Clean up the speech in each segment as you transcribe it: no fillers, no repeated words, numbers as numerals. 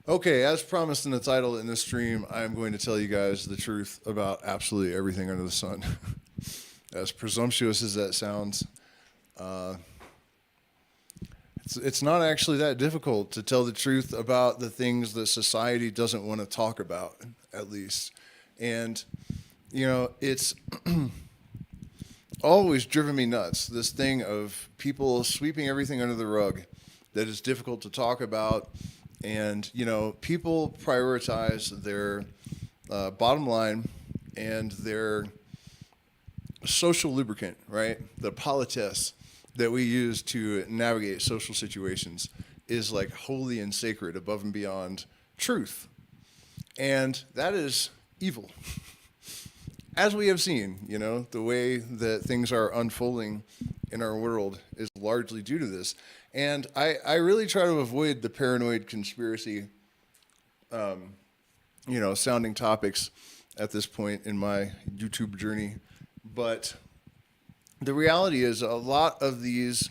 Okay, as promised in the title in this stream, I am going to tell you guys the truth about absolutely everything under the sun. As presumptuous as that sounds, uh, it's not actually that difficult to tell the truth about the things that society doesn't want to talk about, at least. And, it's always driven me nuts, this thing of people sweeping everything under the rug that is difficult to talk about. And, people prioritize their bottom line and their social lubricant, right? The politesse that we use to navigate social situations is like holy and sacred above and beyond truth. And that is evil. As we have seen, the way that things are unfolding in our world is largely due to this. And I really try to avoid the paranoid conspiracy, sounding topics at this point in my YouTube journey. But the reality is a lot of these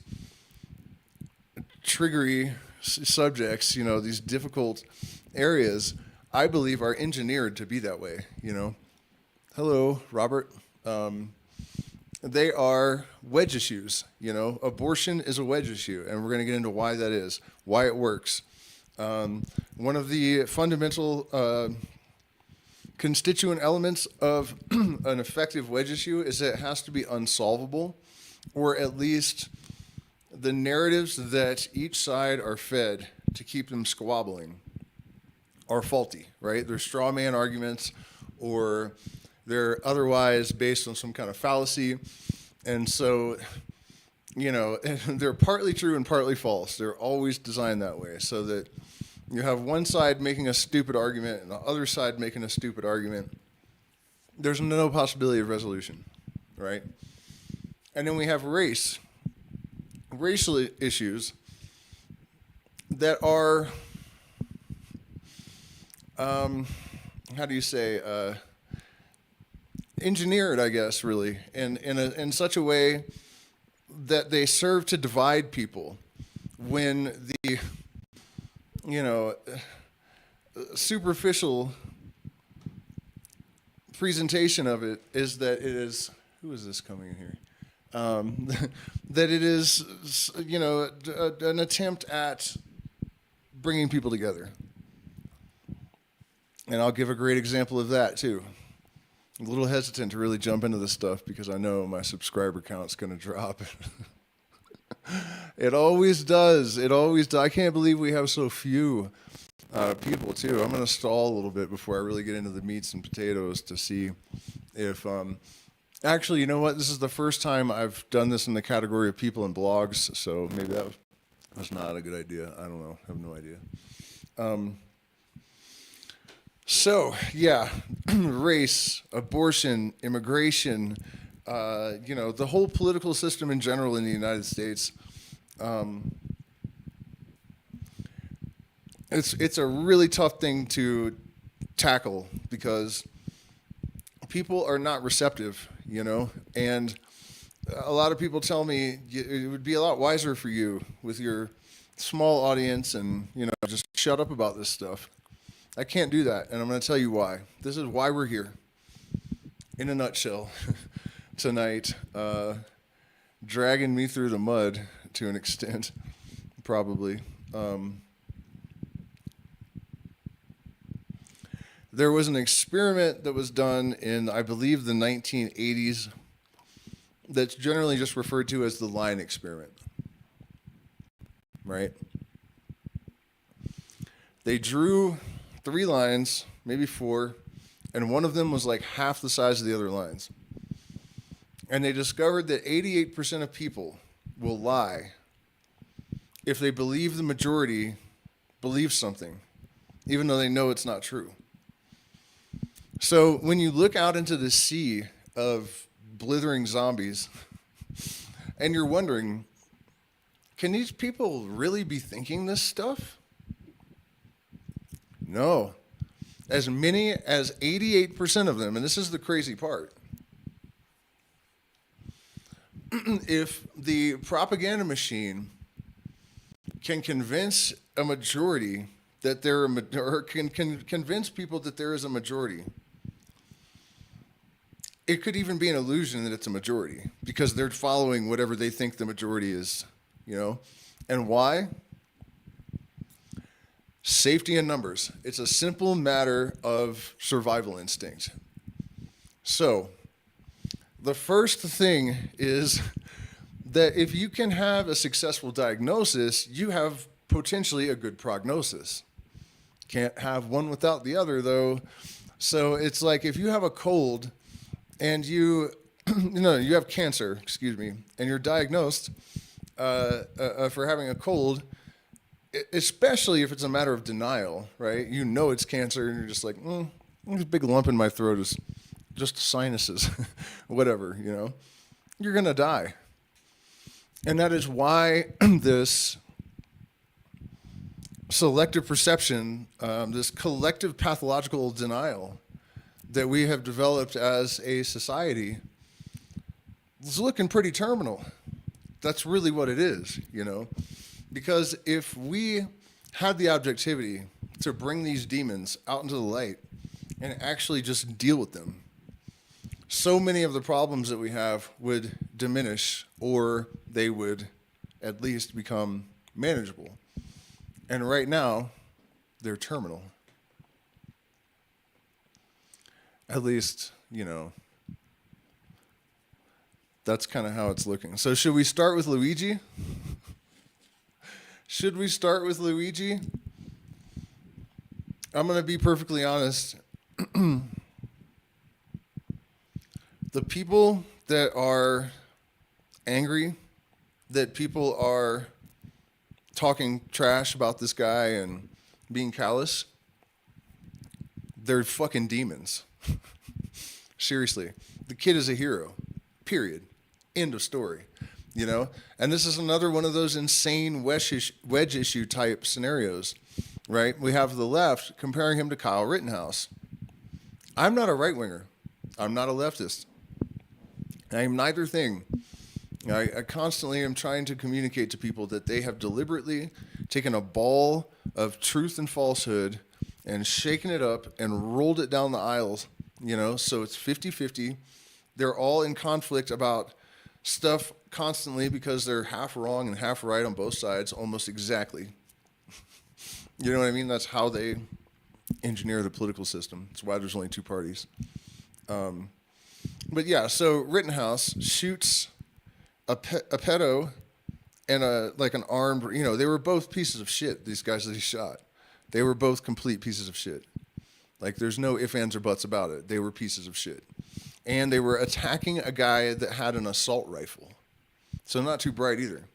triggery subjects, these difficult areas, I believe are engineered to be that way, Hello, Robert. They are wedge issues. Abortion is a wedge issue, and we're going to get into why that is, why it works. One of the fundamental constituent elements of an effective wedge issue is that it has to be unsolvable, or at least the narratives that each side are fed to keep them squabbling are faulty, right? They're straw man arguments, or they're otherwise based on some kind of fallacy. And so, they're partly true and partly false. They're always designed that way so that you have one side making a stupid argument and the other side making a stupid argument. There's no possibility of resolution, right? And then we have racial issues that are, how do you say, engineered, I guess, really, in such a way that they serve to divide people when the, superficial presentation of it is that it is, who is this coming in here? That it is, an attempt at bringing people together. And I'll give a great example of that, too. I'm a little hesitant to really jump into this stuff because I know my subscriber count's going to drop. It always does. It always does. I can't believe we have so few people, too. I'm going to stall a little bit before I really get into the meats and potatoes to see if... actually, you know what? This is the first time I've done this in the category of people and blogs, so maybe that was not a good idea. I don't know. I have no idea. So, yeah, race, abortion, immigration, the whole political system in general in the United States, it's a really tough thing to tackle because people are not receptive, and a lot of people tell me it would be a lot wiser for you with your small audience and, just shut up about this stuff. I can't do that, and I'm going to tell you why. This is why we're here, in a nutshell, tonight, dragging me through the mud to an extent, probably. There was an experiment that was done in, I believe, the 1980s that's generally just referred to as the line experiment, right? They drew 3 lines, maybe 4, and one of them was like half the size of the other lines. And they discovered that 88% of people will lie if they believe the majority believes something, even though they know it's not true. So when you look out into the sea of blithering zombies, and you're wondering, can these people really be thinking this stuff? No. As many as 88% of them, and this is the crazy part, if the propaganda machine can convince a majority that or can convince people that there is a majority. It could even be an illusion that it's a majority because they're following whatever they think the majority is, you know? And why? Safety in numbers. It's a simple matter of survival instinct. So, the first thing is that if you can have a successful diagnosis, you have potentially a good prognosis. Can't have one without the other, though. So it's like if you have a cold and you have cancer, and you're diagnosed for having a cold, especially if it's a matter of denial, right? You know it's cancer, and you're just like, this big lump in my throat is just sinuses, whatever, you know. You're going to die. And that is why this selective perception, this collective pathological denial that we have developed as a society is looking pretty terminal. That's really what it is, you know? Because if we had the objectivity to bring these demons out into the light and actually just deal with them, so many of the problems that we have would diminish, or they would at least become manageable. And right now, they're terminal. At least, you know, that's kind of how it's looking. So should we start with Luigi? Should we start with Luigi? I'm going to be perfectly honest. The people that are angry, that people are talking trash about this guy and being callous, they're fucking demons. Seriously. The kid is a hero. Period. End of story. You know? And this is another one of those insane wedge issue type scenarios, right? We have the left comparing him to Kyle Rittenhouse. I'm not a right-winger. I'm not a leftist. I'm neither thing. I constantly am trying to communicate to people that they have deliberately taken a ball of truth and falsehood and shaken it up and rolled it down the aisles, you know, so it's 50-50. They're all in conflict about stuff constantly because they're half wrong and half right on both sides, almost exactly. You know what I mean? That's how they engineer the political system. That's why there's only two parties. But yeah, so Rittenhouse shoots a pedo and an armed, you know, they were both pieces of shit, these guys that he shot. They were both complete pieces of shit. Like, there's no ifs, ands, or buts about it. They were pieces of shit. And they were attacking a guy that had an assault rifle. So not too bright either.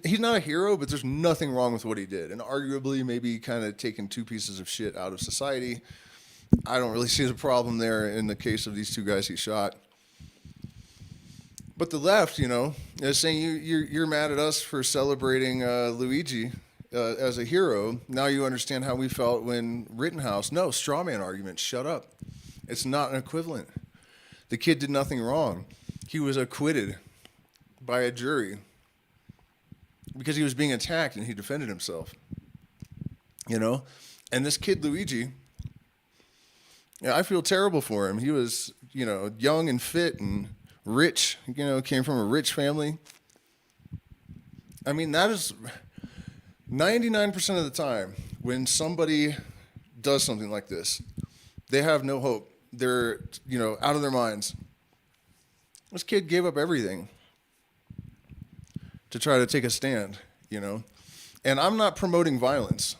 He's not a hero, but there's nothing wrong with what he did. And arguably maybe kind of taking two pieces of shit out of society. I don't really see the problem there in the case of these two guys he shot. But the left, you know, is saying you're mad at us for celebrating Luigi as a hero. Now you understand how we felt when Rittenhouse. No, straw man argument. Shut up. It's not an equivalent. The kid did nothing wrong. He was acquitted by a jury because he was being attacked and he defended himself. You know? And this kid, Luigi, yeah, I feel terrible for him. He was, you know, young and fit and rich, you know, came from a rich family. I mean, that is 99% of the time when somebody does something like this, they have no hope. They're, you know, out of their minds. This kid gave up everything to try to take a stand, you know. And I'm not promoting violence.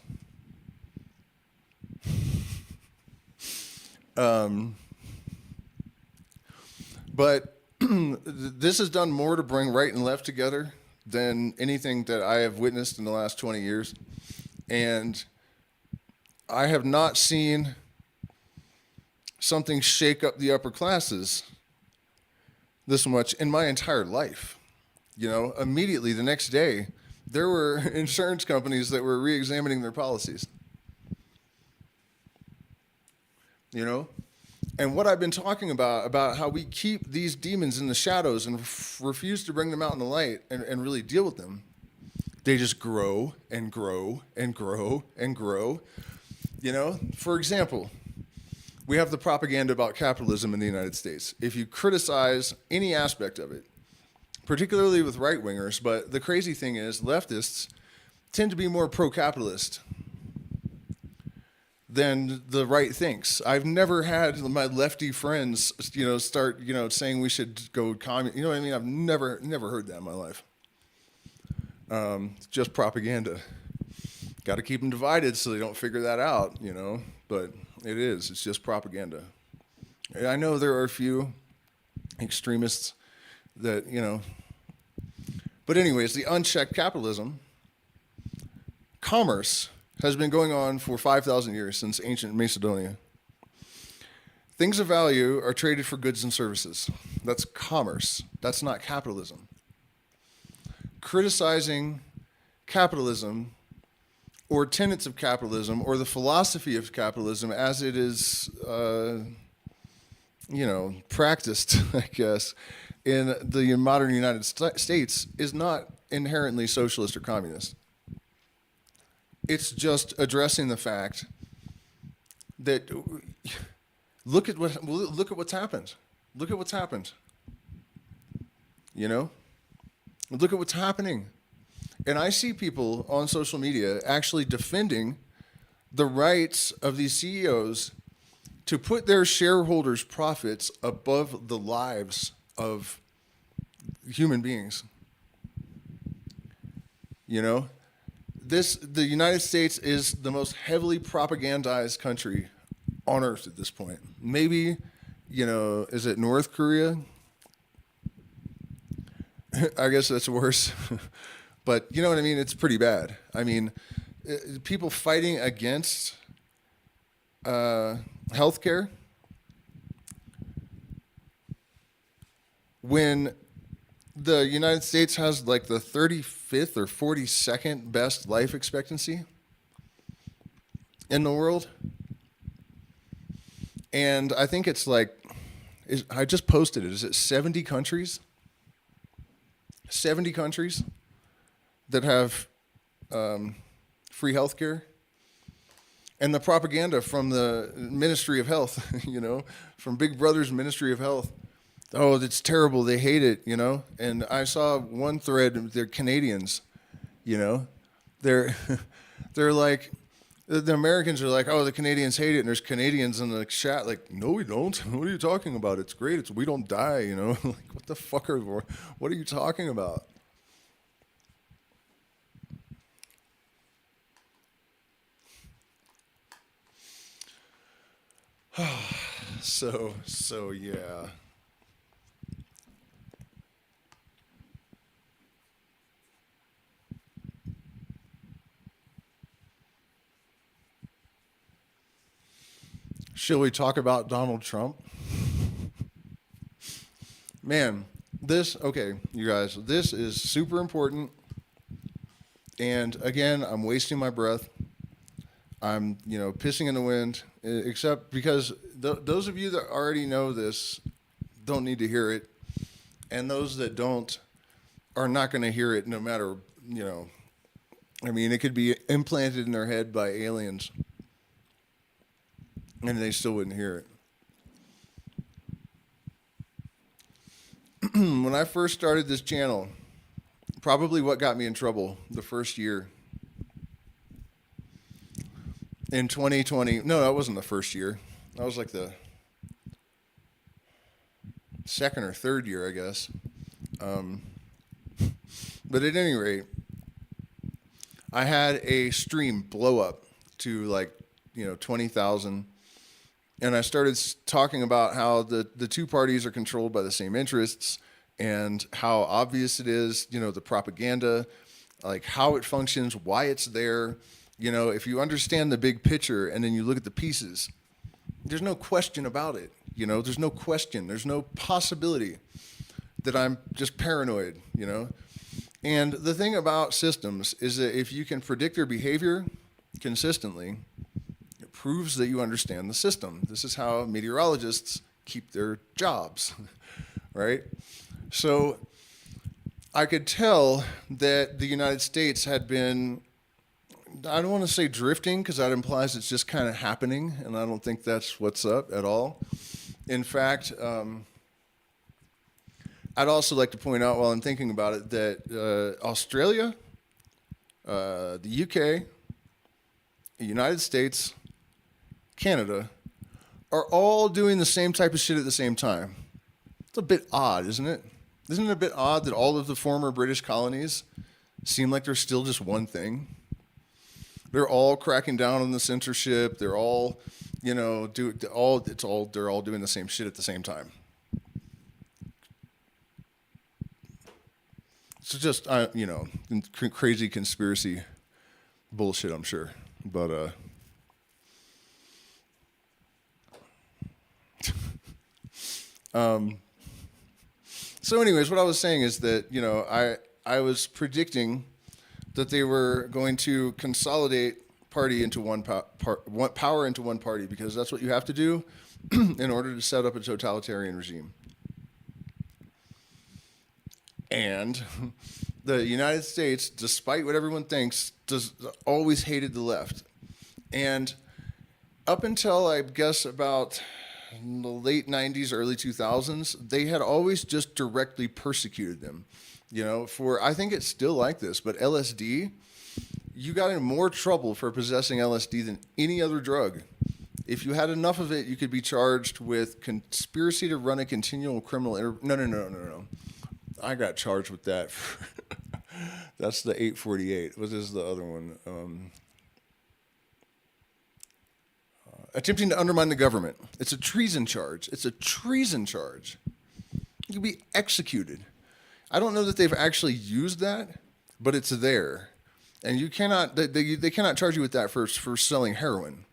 But this has done more to bring right and left together than anything that I have witnessed in the last 20 years. And I have not seen something shake up the upper classes this much in my entire life. You know, immediately the next day, there were insurance companies that were re-examining their policies. You know? And what I've been talking about how we keep these demons in the shadows and refuse to bring them out in the light and really deal with them, They just grow and grow and grow and grow. You know, for example, we have the propaganda about capitalism in the United States. If you criticize any aspect of it, particularly with right-wingers, but the crazy thing is leftists tend to be more pro-capitalist than the right thinks. I've never had my lefty friends, start, saying we should go communist. You know what I mean? I've never heard that in my life. It's just propaganda. Got to keep them divided so they don't figure that out, But it's just propaganda. I know there are a few extremists that, But anyways, the unchecked capitalism, commerce has been going on for 5,000 years, since ancient Macedonia. Things of value are traded for goods and services. That's commerce. That's not capitalism. Criticizing capitalism or tenets of capitalism or the philosophy of capitalism as it is, practiced, I guess, in the modern United States is not inherently socialist or communist. It's just addressing the fact that look at what's happened. Look at what's happened. Look at what's happening. And I see people on social media actually defending the rights of these CEOs to put their shareholders' profits above the lives of human beings. The United States is the most heavily propagandized country on earth at this point. Maybe, is it North Korea? I guess that's worse. But you know what I mean? It's pretty bad. I mean, people fighting against healthcare when the United States has like the 35th or 42nd best life expectancy in the world. And I think it's I just posted it. Is it 70 countries? 70 countries that have free healthcare. And the propaganda from the Ministry of Health, from Big Brother's Ministry of Health. Oh, it's terrible. They hate it, And I saw one thread. They're Canadians, They're like, the Americans are like, oh, the Canadians hate it. And there's Canadians in the chat like, no, we don't. What are you talking about? It's great. We don't die, Like, what the fuck what are you talking about? So yeah. Shall we talk about Donald Trump? Man, you guys, this is super important. And again, I'm wasting my breath. I'm, pissing in the wind, except because those of you that already know this don't need to hear it. And those that don't are not going to hear it no matter, it could be implanted in their head by aliens and they still wouldn't hear it. When I first started this channel, probably what got me in trouble the first year, in 2020, no, that wasn't the first year. That was like the second or third year, I guess. But at any rate, I had a stream blow up to 20,000. And I started talking about how the two parties are controlled by the same interests and how obvious it is, the propaganda, like how it functions, why it's there. If you understand the big picture and then you look at the pieces, there's no question about it. There's no question. There's no possibility that I'm just paranoid, And the thing about systems is that if you can predict their behavior consistently, it proves that you understand the system. This is how meteorologists keep their jobs, right? So I could tell that the United States had been, I don't want to say drifting because that implies it's just kind of happening, and I don't think that's what's up at all. In fact, I'd also like to point out while I'm thinking about it that Australia, the UK, the United States, Canada are all doing the same type of shit at the same time. It's a bit odd, isn't it? Isn't it a bit odd that all of the former British colonies seem like they're still just one thing? They're all cracking down on the censorship. They're all, you know, they're all doing the same shit at the same time. It's just, you know, crazy conspiracy bullshit, I'm sure. But, so anyways, what I was saying is that, you know, I was predicting that they were going to consolidate party into one power into one party, because that's what you have to do in order to set up a totalitarian regime. And the United States, despite what everyone thinks, always hated the left. And up until, I guess, about the late 90s, early 2000s, they had always just directly persecuted them. You know, I think it's still like this, but LSD, you got in more trouble for possessing LSD than any other drug. If you had enough of it, you could be charged with conspiracy to run a continual criminal No. I got charged with that. That's the 848. What is the other one? Attempting to undermine the government. It's a treason charge. It's a treason charge. You can be executed. I don't know that they've actually used that, but it's there. And you cannot, they cannot charge you with that for selling heroin.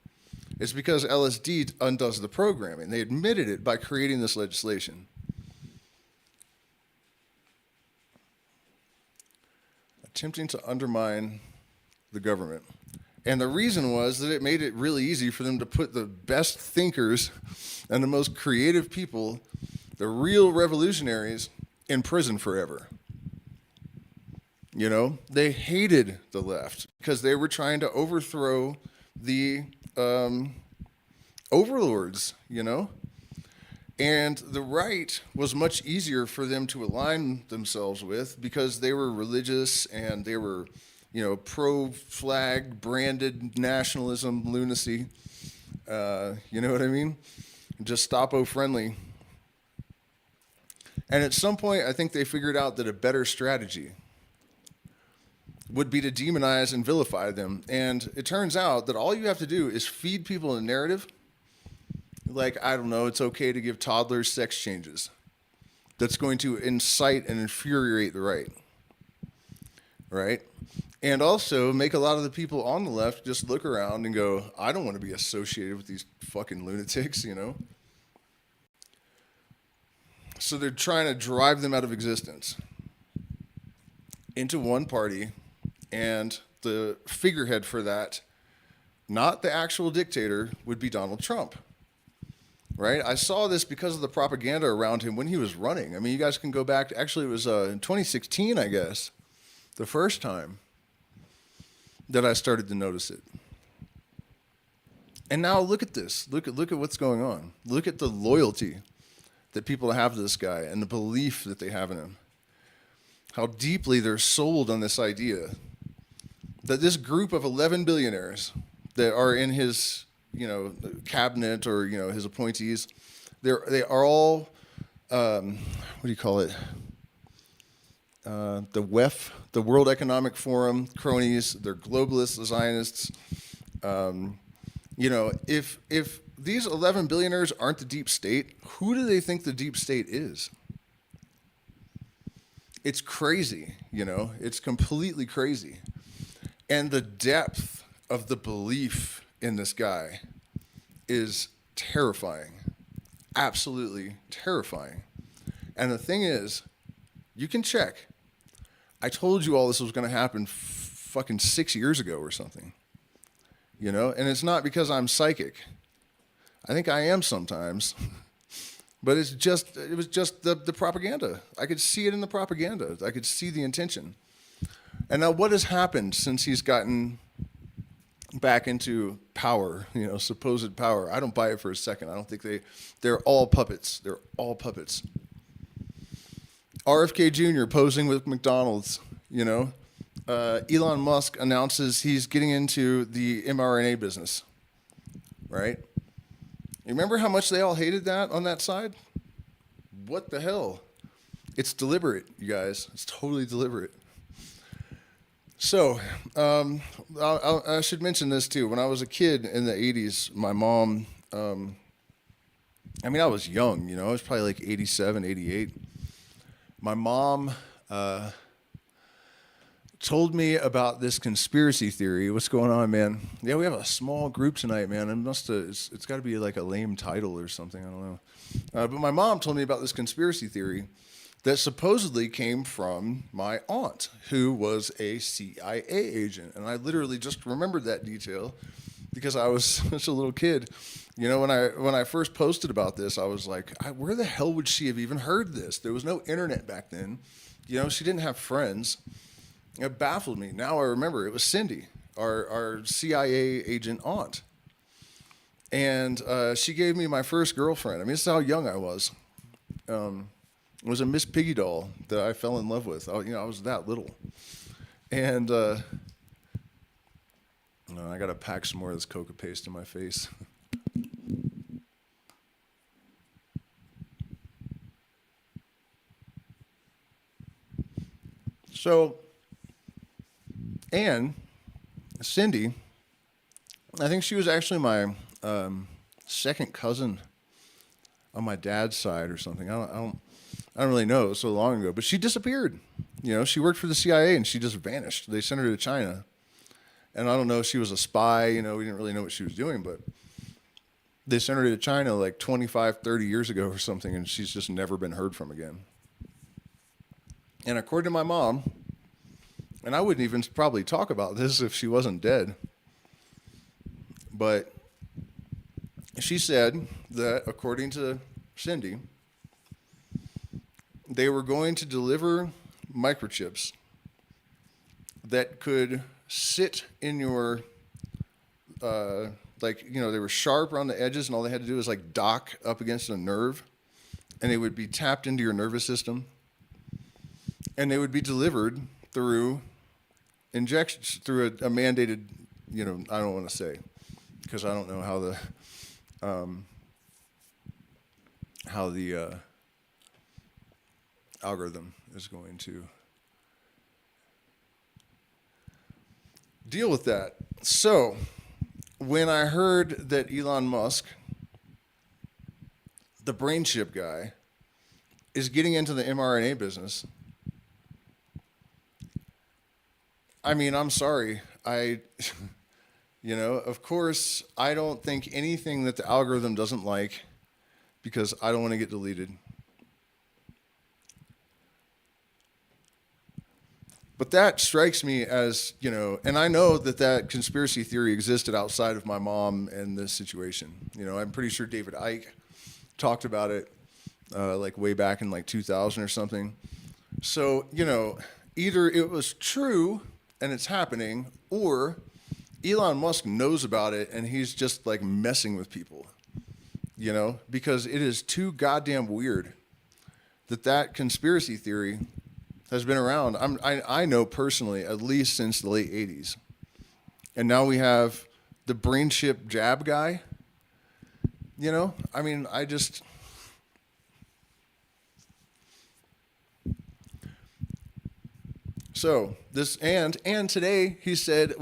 It's because LSD undoes the programming. They admitted it by creating this legislation. Attempting to undermine the government. And the reason was that it made it really easy for them to put the best thinkers and the most creative people, the real revolutionaries, in prison forever. You know, they hated the left because they were trying to overthrow the overlords, you know? And the right was much easier for them to align themselves with because they were religious and they were, you know, pro-flag, branded nationalism, lunacy. You know what I mean? Gestapo friendly. And at some point, I think they figured out that a better strategy would be to demonize and vilify them. And it turns out that all you have to do is feed people a narrative. Like, I don't know, it's okay to give toddlers sex changes. That's going to incite and infuriate the right. Right? And also make a lot of the people on the left just look around and go, I don't want to be associated with these fucking lunatics, you know? So they're trying to drive them out of existence into one party, and the figurehead for that, not the actual dictator, would be Donald Trump. Right? I saw this because of the propaganda around him when he was running. I mean, you guys can go back to, actually it was in 2016, I guess, the first time that I started to notice it. And now look at this. Look at what's going on. Look at the loyalty that people have to this guy and the belief that they have in him. How deeply they're sold on this idea that this group of 11 billionaires that are in his, you know, cabinet or, you know, his appointees, they are all, what do you call it? The WEF, the World Economic Forum cronies. They're globalists, Zionists. You know, if these 11 billionaires aren't the deep state, who do they think the deep state is? It's crazy, you know? It's completely crazy. And the depth of the belief in this guy is terrifying. Absolutely terrifying. And the thing is, you can check. I told you all this was going to happen fucking 6 years ago or something. You know? And it's not because I'm psychic. I think I am sometimes. But it was just the propaganda. I could see it in the propaganda. I could see the intention. And now what has happened since he's gotten back into power, supposed power? I don't buy it for a second. I don't think they're all puppets. They're all puppets. RFK Jr. posing with McDonald's, Elon Musk announces he's getting into the mRNA business, right? You remember how much they all hated that on that side? What the hell? It's deliberate, you guys. It's totally deliberate. So, I should mention this too. When I was a kid in the 80s, my mom, I was young, I was probably like 87, 88. My mom told me about this conspiracy theory. What's going on, man? Yeah, we have a small group tonight, man. It's got to be like a lame title or something. I don't know. But my mom told me about this conspiracy theory that supposedly came from my aunt, who was a CIA agent. And I literally just remembered that detail because I was such a little kid. When I first posted about this, I was like, where the hell would she have even heard this? There was no internet back then. She didn't have friends. It baffled me. Now I remember it was Cindy, our CIA agent aunt. And she gave me my first girlfriend. This is how young I was. It was a Miss Piggy doll that I fell in love with. I was that little. And I got to pack some more of this coca paste in my face. So, and Cindy, I think she was actually my second cousin on my dad's side or something. I don't really know. It was so long ago, but she disappeared. She worked for the CIA and she just vanished. They sent her to China, and I don't know if she was a spy. We didn't really know what she was doing, but they sent her to China like 25, 30 years ago or something, and she's just never been heard from again. And according to my mom, and I wouldn't even probably talk about this if she wasn't dead, but she said that according to Cindy, they were going to deliver microchips that could sit in your, they were sharp around the edges, and all they had to do was like dock up against a nerve, and they would be tapped into your nervous system. And they would be delivered through injections, through a mandated, I don't want to say, because I don't know how the algorithm is going to deal with that. So, when I heard that Elon Musk, the brain chip guy, is getting into the mRNA business, I'm sorry. Of course, I don't think anything that the algorithm doesn't like, because I don't want to get deleted. But that strikes me as, and I know that conspiracy theory existed outside of my mom and this situation. I'm pretty sure David Icke talked about it like way back in like 2000 or something. So, either it was true and it's happening, or Elon Musk knows about it and he's just like messing with people, because it is too goddamn weird that conspiracy theory has been around. I know personally, at least since the late 80s. And now we have the brain chip jab guy. I just... So this, and today he said,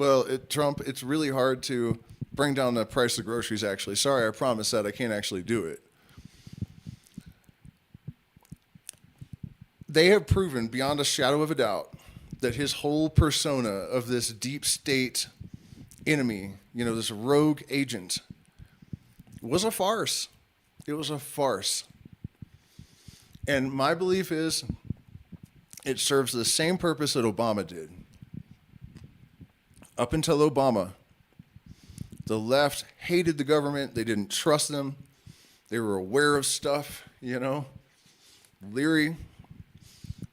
Trump, it's really hard to bring down the price of groceries, actually. Sorry, I promised that I can't actually do it. They have proven beyond a shadow of a doubt that his whole persona of this deep state enemy, this rogue agent, was a farce. It was a farce. And my belief is it serves the same purpose that Obama did. Up until Obama, the left hated the government. They didn't trust them. They were aware of stuff. you know, leery.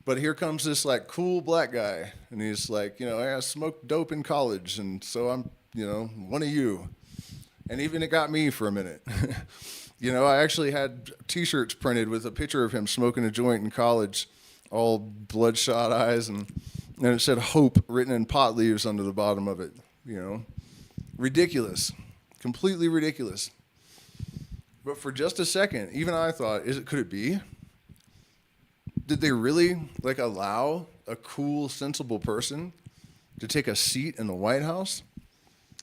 But here comes this like cool black guy, and he's like, you know, I smoked dope in college, and so I'm, you know, one of you. And even it got me for a minute. You know, I actually had T-shirts printed with a picture of him smoking a joint in college, all bloodshot eyes, and it said "Hope" written in pot leaves under the bottom of it. You know, ridiculous, completely ridiculous. But for just a second, even I thought, could it be? Did they really like allow a cool, sensible person to take a seat in the White House?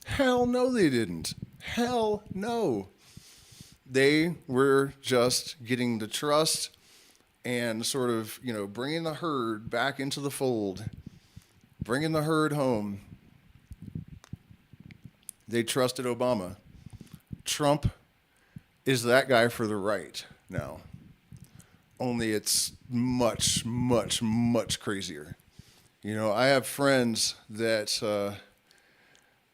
Hell no, they didn't. Hell no. They were just getting the trust and sort of, you know, bringing the herd back into the fold, bringing the herd home. They trusted Obama. Trump is that guy for the right now. Only it's much, much, much crazier. You know, I have friends that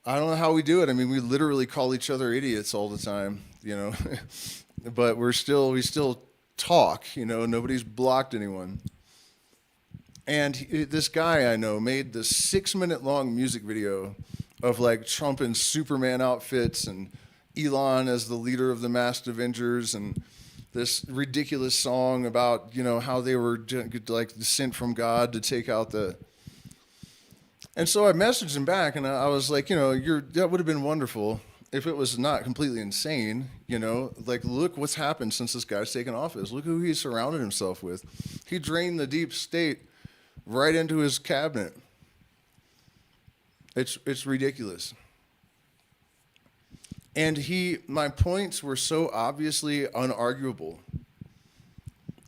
I don't know how we do it. I mean, we literally call each other idiots all the time, you know, but we still talk, you know, nobody's blocked anyone. And this guy I know made the 6-minute long music video of like Trump in Superman outfits and Elon as the leader of the masked Avengers, and this ridiculous song about, you know, how they were like sent from God to take out the. And so I messaged him back, and I was like, you know, that would have been wonderful if it was not completely insane, you know. Like, look what's happened since this guy's taken office. Look who he's surrounded himself with. He drained the deep state right into his cabinet. It's ridiculous. And my points were so obviously unarguable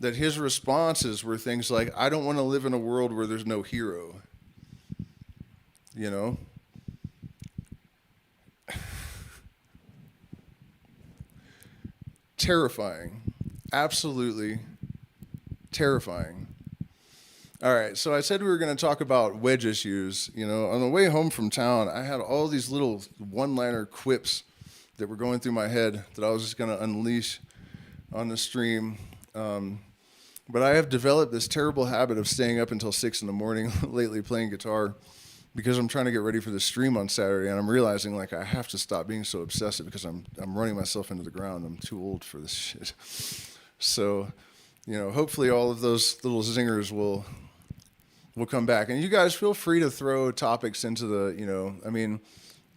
that his responses were things like, I don't want to live in a world where there's no hero. You know? Terrifying. Absolutely terrifying. All right, so I said we were going to talk about wedge issues. You know, on the way home from town, I had all these little one-liner quips that were going through my head that I was just going to unleash on the stream. But I have developed this terrible habit of staying up until 6 in the morning lately playing guitar because I'm trying to get ready for the stream on Saturday, and I'm realizing like I have to stop being so obsessive because I'm running myself into the ground. I'm too old for this shit. So, you know, hopefully all of those little zingers will come back. And you guys feel free to throw topics into the, you know, I mean,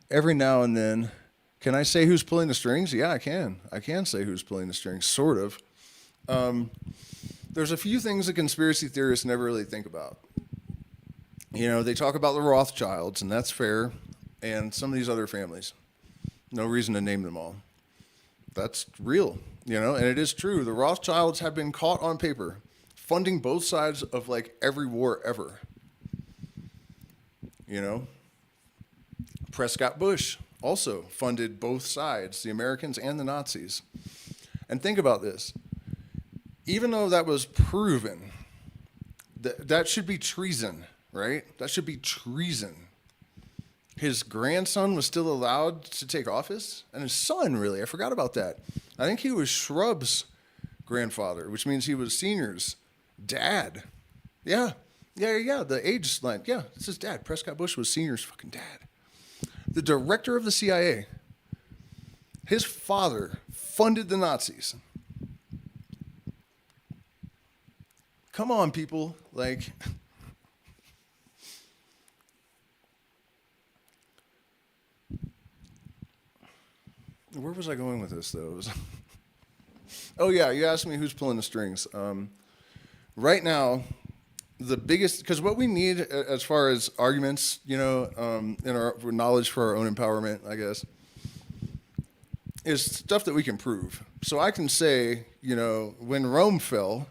every now and then. Can I say who's pulling the strings? Yeah, I can. I can say who's pulling the strings, sort of. There's a few things that conspiracy theorists never really think about. You know, they talk about the Rothschilds, and that's fair, and some of these other families. No reason to name them all. That's real, you know, and it is true. The Rothschilds have been caught on paper funding both sides of, like, every war ever. You know? Prescott Bush also funded both sides, the Americans and the Nazis. And think about this. Even though that was proven, that should be treason, right? That should be treason. His grandson was still allowed to take office, and his son, really, I forgot about that. I think he was Shrub's grandfather, which means he was Senior's dad. Yeah, the age line. Yeah, it's his dad. Prescott Bush was Senior's fucking dad. The director of the CIA, his father funded the Nazis. Come on, people. Like, where was I going with this, though? Oh, yeah, you asked me who's pulling the strings. Right now, the biggest, because what we need as far as arguments, you know, in our knowledge for our own empowerment, I guess, is stuff that we can prove. So I can say, you know, when Rome fell,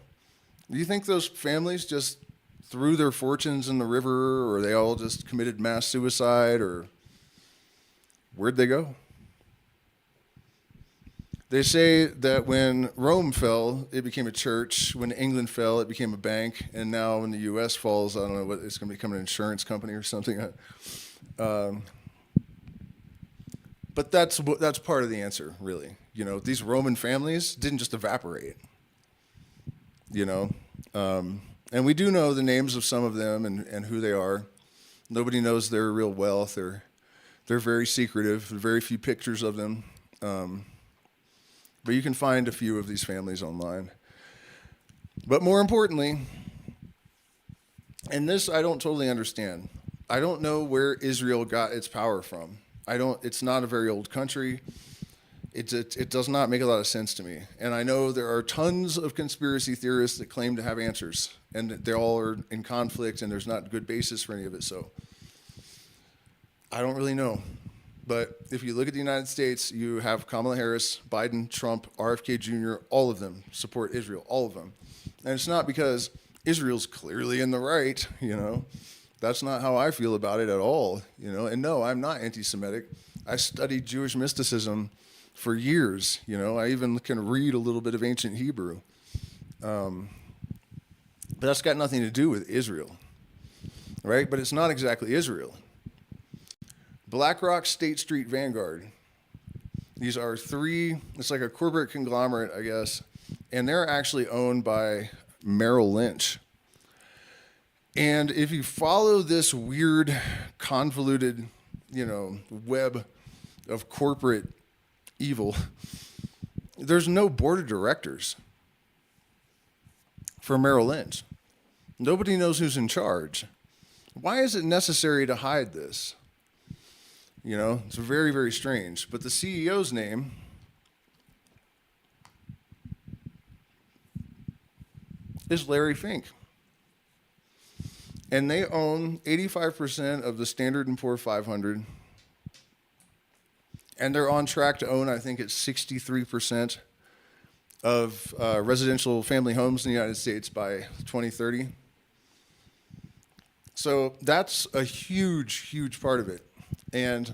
do you think those families just threw their fortunes in the river, or they all just committed mass suicide, or where'd they go? They say that when Rome fell, it became a church. When England fell, it became a bank. And now when the U.S. falls, I don't know, what it's going to become, an insurance company or something. But that's part of the answer, really. You know, these Roman families didn't just evaporate. you know. And we do know the names of some of them and who they are. Nobody knows their real wealth. They're very secretive. Very few pictures of them. But you can find a few of these families online. But more importantly, and this I don't totally understand. I don't know where Israel got its power from. It's not a very old country. It does not make a lot of sense to me. And I know there are tons of conspiracy theorists that claim to have answers, and they all are in conflict, and there's not good basis for any of it. So I don't really know. But if you look at the United States, you have Kamala Harris, Biden, Trump, RFK Jr., all of them support Israel, all of them. And it's not because Israel's clearly in the right, you know. That's not how I feel about it at all, you know. And no, I'm not anti-Semitic. I studied Jewish mysticism for years, you know. I even can read a little bit of ancient Hebrew. But that's got nothing to do with Israel, right? But it's not exactly Israel. BlackRock, State Street, Vanguard. These are three, it's like a corporate conglomerate, I guess, and they're actually owned by Merrill Lynch. And if you follow this weird, convoluted, you know, web of corporate evil, there's no board of directors for Merrill Lynch. Nobody knows who's in charge. Why is it necessary to hide this? You know, it's very, very strange. But the CEO's name is Larry Fink. And they own 85% of the Standard & Poor's 500. And they're on track to own, I think it's 63% of residential family homes in the United States by 2030. So that's a huge, huge part of it. And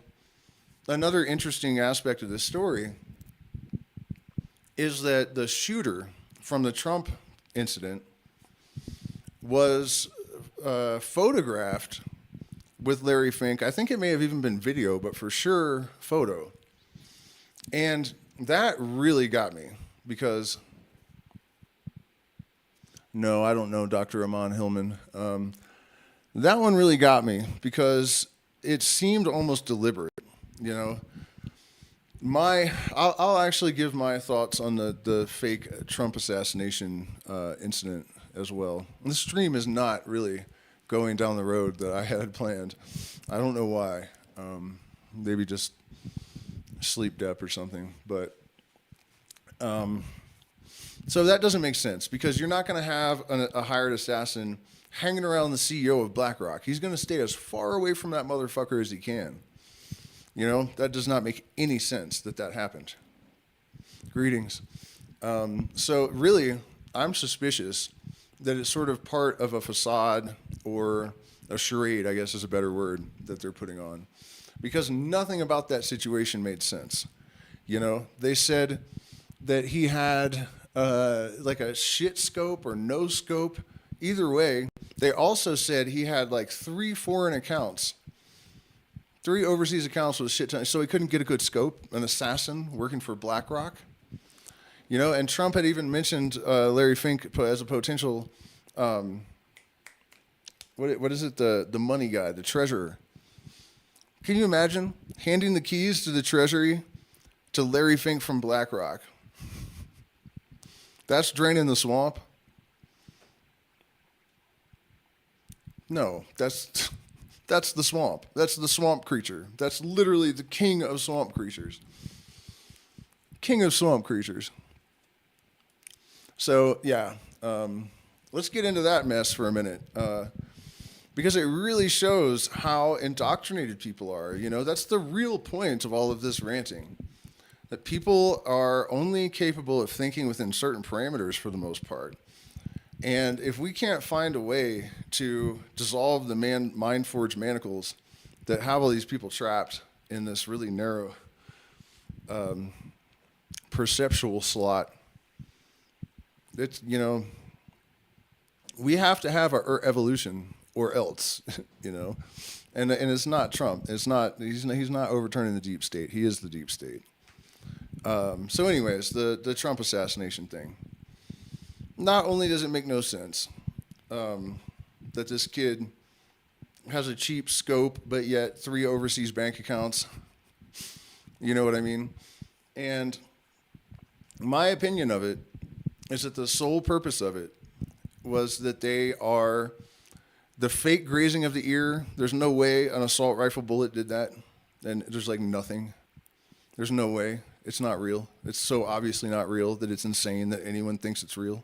another interesting aspect of this story is that the shooter from the Trump incident was photographed with Larry Fink. I think it may have even been video, but for sure photo. And that really got me because, no, I don't know Dr. Aman Hillman. That one really got me because it seemed almost deliberate, you know. I'll actually give my thoughts on the fake Trump assassination incident as well. And the stream is not really going down the road that I had planned. I don't know why. Maybe just sleep dep or something. But so that doesn't make sense because you're not going to have a hired assassin hanging around the CEO of BlackRock. He's going to stay as far away from that motherfucker as he can. You know, that does not make any sense that happened. Greetings. So really, I'm suspicious that it's sort of part of a facade or a charade, I guess is a better word, that they're putting on. Because nothing about that situation made sense. You know, they said that he had like a shit scope or no scope. Either way, they also said he had like 3 foreign accounts, 3 overseas accounts with a shit ton, so he couldn't get a good scope, an assassin working for BlackRock. You know, and Trump had even mentioned Larry Fink as a potential, what is it, the money guy, the treasurer. Can you imagine handing the keys to the treasury to Larry Fink from BlackRock? That's draining the swamp. No, that's the swamp. That's the swamp creature. That's literally the king of swamp creatures. King of swamp creatures. So, yeah, let's get into that mess for a minute. Because it really shows how indoctrinated people are. You know, that's the real point of all of this ranting. That people are only capable of thinking within certain parameters for the most part. And if we can't find a way to dissolve the mind-forged manacles that have all these people trapped in this really narrow perceptual slot, it's, you know, we have to have our evolution or else, you know. And it's not Trump. It's not, he's not overturning the deep state. He is the deep state. So anyways, the Trump assassination thing. Not only does it make no sense that this kid has a cheap scope, but yet 3 overseas bank accounts. You know what I mean? And my opinion of it is that the sole purpose of it was that they are the fake grazing of the ear. There's no way an assault rifle bullet did that. And there's like nothing. There's no way. It's not real. It's so obviously not real that it's insane that anyone thinks it's real.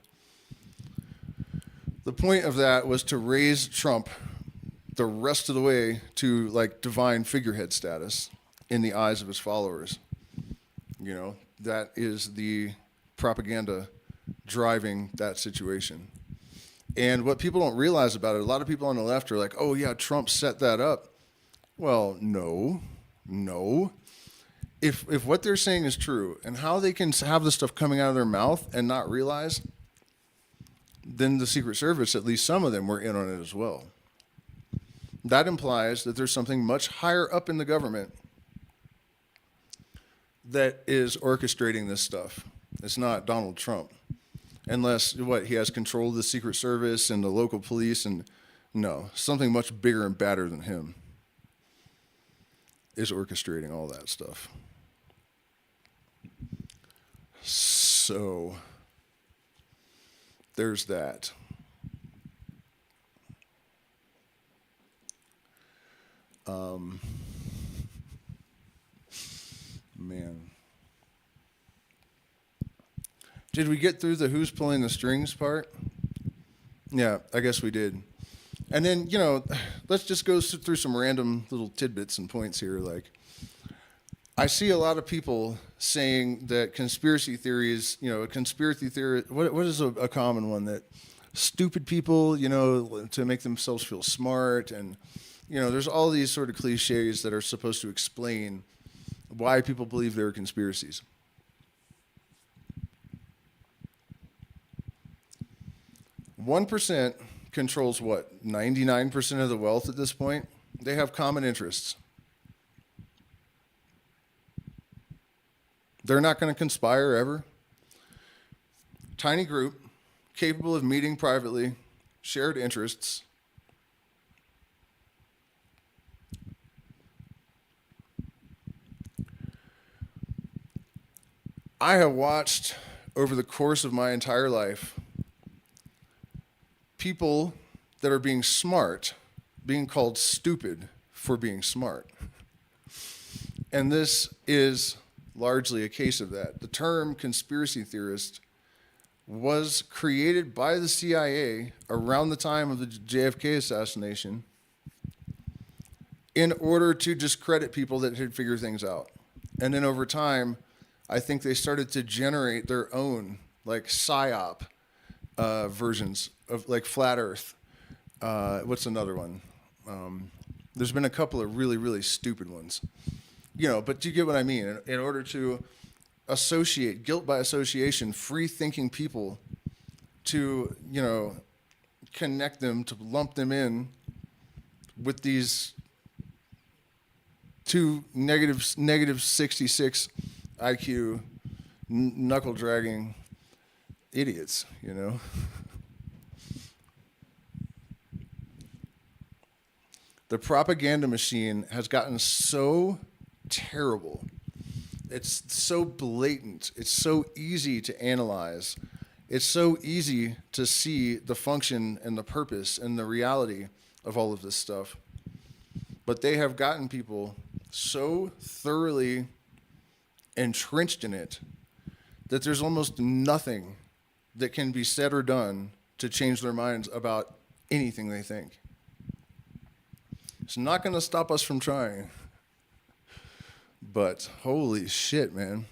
The point of that was to raise Trump the rest of the way to like divine figurehead status in the eyes of his followers. You know, that is the propaganda driving that situation. And what people don't realize about it, a lot of people on the left are like, oh yeah, Trump set that up. Well, no. If what they're saying is true and how they can have this stuff coming out of their mouth and not realize, then the Secret Service, at least some of them, were in on it as well. That implies that there's something much higher up in the government that is orchestrating this stuff. It's not Donald Trump. Unless, he has control of the Secret Service and the local police, and no, something much bigger and badder than him is orchestrating all that stuff. So, there's that. Man. Did we get through the who's pulling the strings part? Yeah, I guess we did. And then, let's just go through some random little tidbits and points here. Like, I see a lot of people saying that conspiracy theories, a conspiracy theory, what is a common one? That stupid people, to make themselves feel smart. And, there's all these sort of cliches that are supposed to explain why people believe there are conspiracies. 1% controls what? 99% of the wealth at this point? They have common interests. They're not going to conspire ever. Tiny group, capable of meeting privately, shared interests. I have watched over the course of my entire life people that are being smart being called stupid for being smart. And this is largely a case of that. The term conspiracy theorist was created by the CIA around the time of the JFK assassination in order to discredit people that had figured things out. And then over time, I think they started to generate their own like psyop versions of like flat Earth. What's another one? There's been a couple of really, really stupid ones. But you get what I mean. In order to associate, guilt by association, free-thinking people to, connect them, to lump them in with these two negative 66 IQ knuckle-dragging idiots, The propaganda machine has gotten so terrible. It's so blatant. It's so easy to analyze. It's so easy to see the function and the purpose and the reality of all of this stuff. But they have gotten people so thoroughly entrenched in it that there's almost nothing that can be said or done to change their minds about anything they think. It's not going to stop us from trying. But holy shit, man.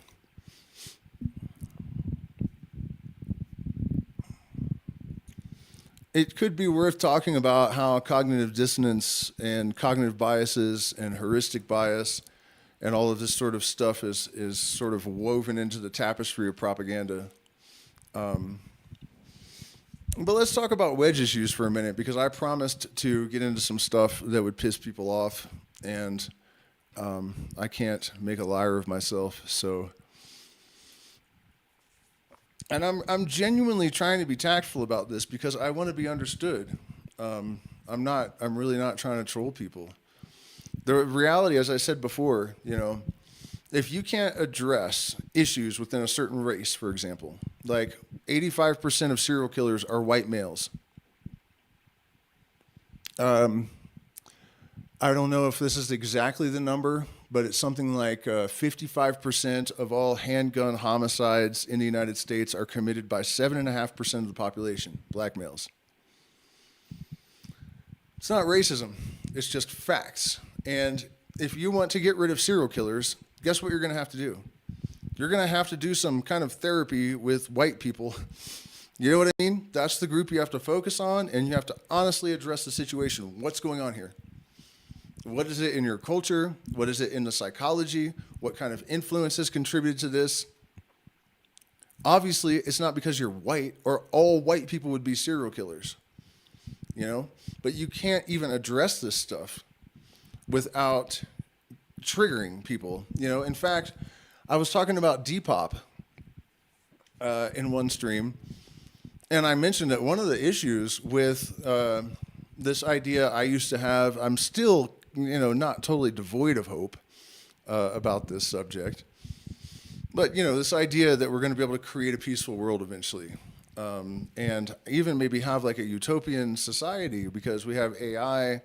It could be worth talking about how cognitive dissonance and cognitive biases and heuristic bias and all of this sort of stuff is sort of woven into the tapestry of propaganda. But let's talk about wedge issues for a minute, because I promised to get into some stuff that would piss people off, and I can't make a liar of myself. So And I'm genuinely trying to be tactful about this because I want to be understood. I'm really not trying to troll people. The reality, as I said before, if you can't address issues within a certain race, for example, like 85% of serial killers are white males. I don't know if this is exactly the number, but it's something like 55% of all handgun homicides in the United States are committed by 7.5% of the population, black males. It's not racism, it's just facts. And if you want to get rid of serial killers, guess what you're going to have to do? You're going to have to do some kind of therapy with white people. You know what I mean? That's the group you have to focus on, and you have to honestly address the situation. What's going on here? What is it in your culture? What is it in the psychology? What kind of influences contributed to this? Obviously, it's not because you're white, or all white people would be serial killers. But you can't even address this stuff without triggering people. In fact, I was talking about Depop in one stream, and I mentioned that one of the issues with this idea I used to have, I'm still, not totally devoid of hope about this subject, but, this idea that we're going to be able to create a peaceful world eventually. And even maybe have like a utopian society because we have AI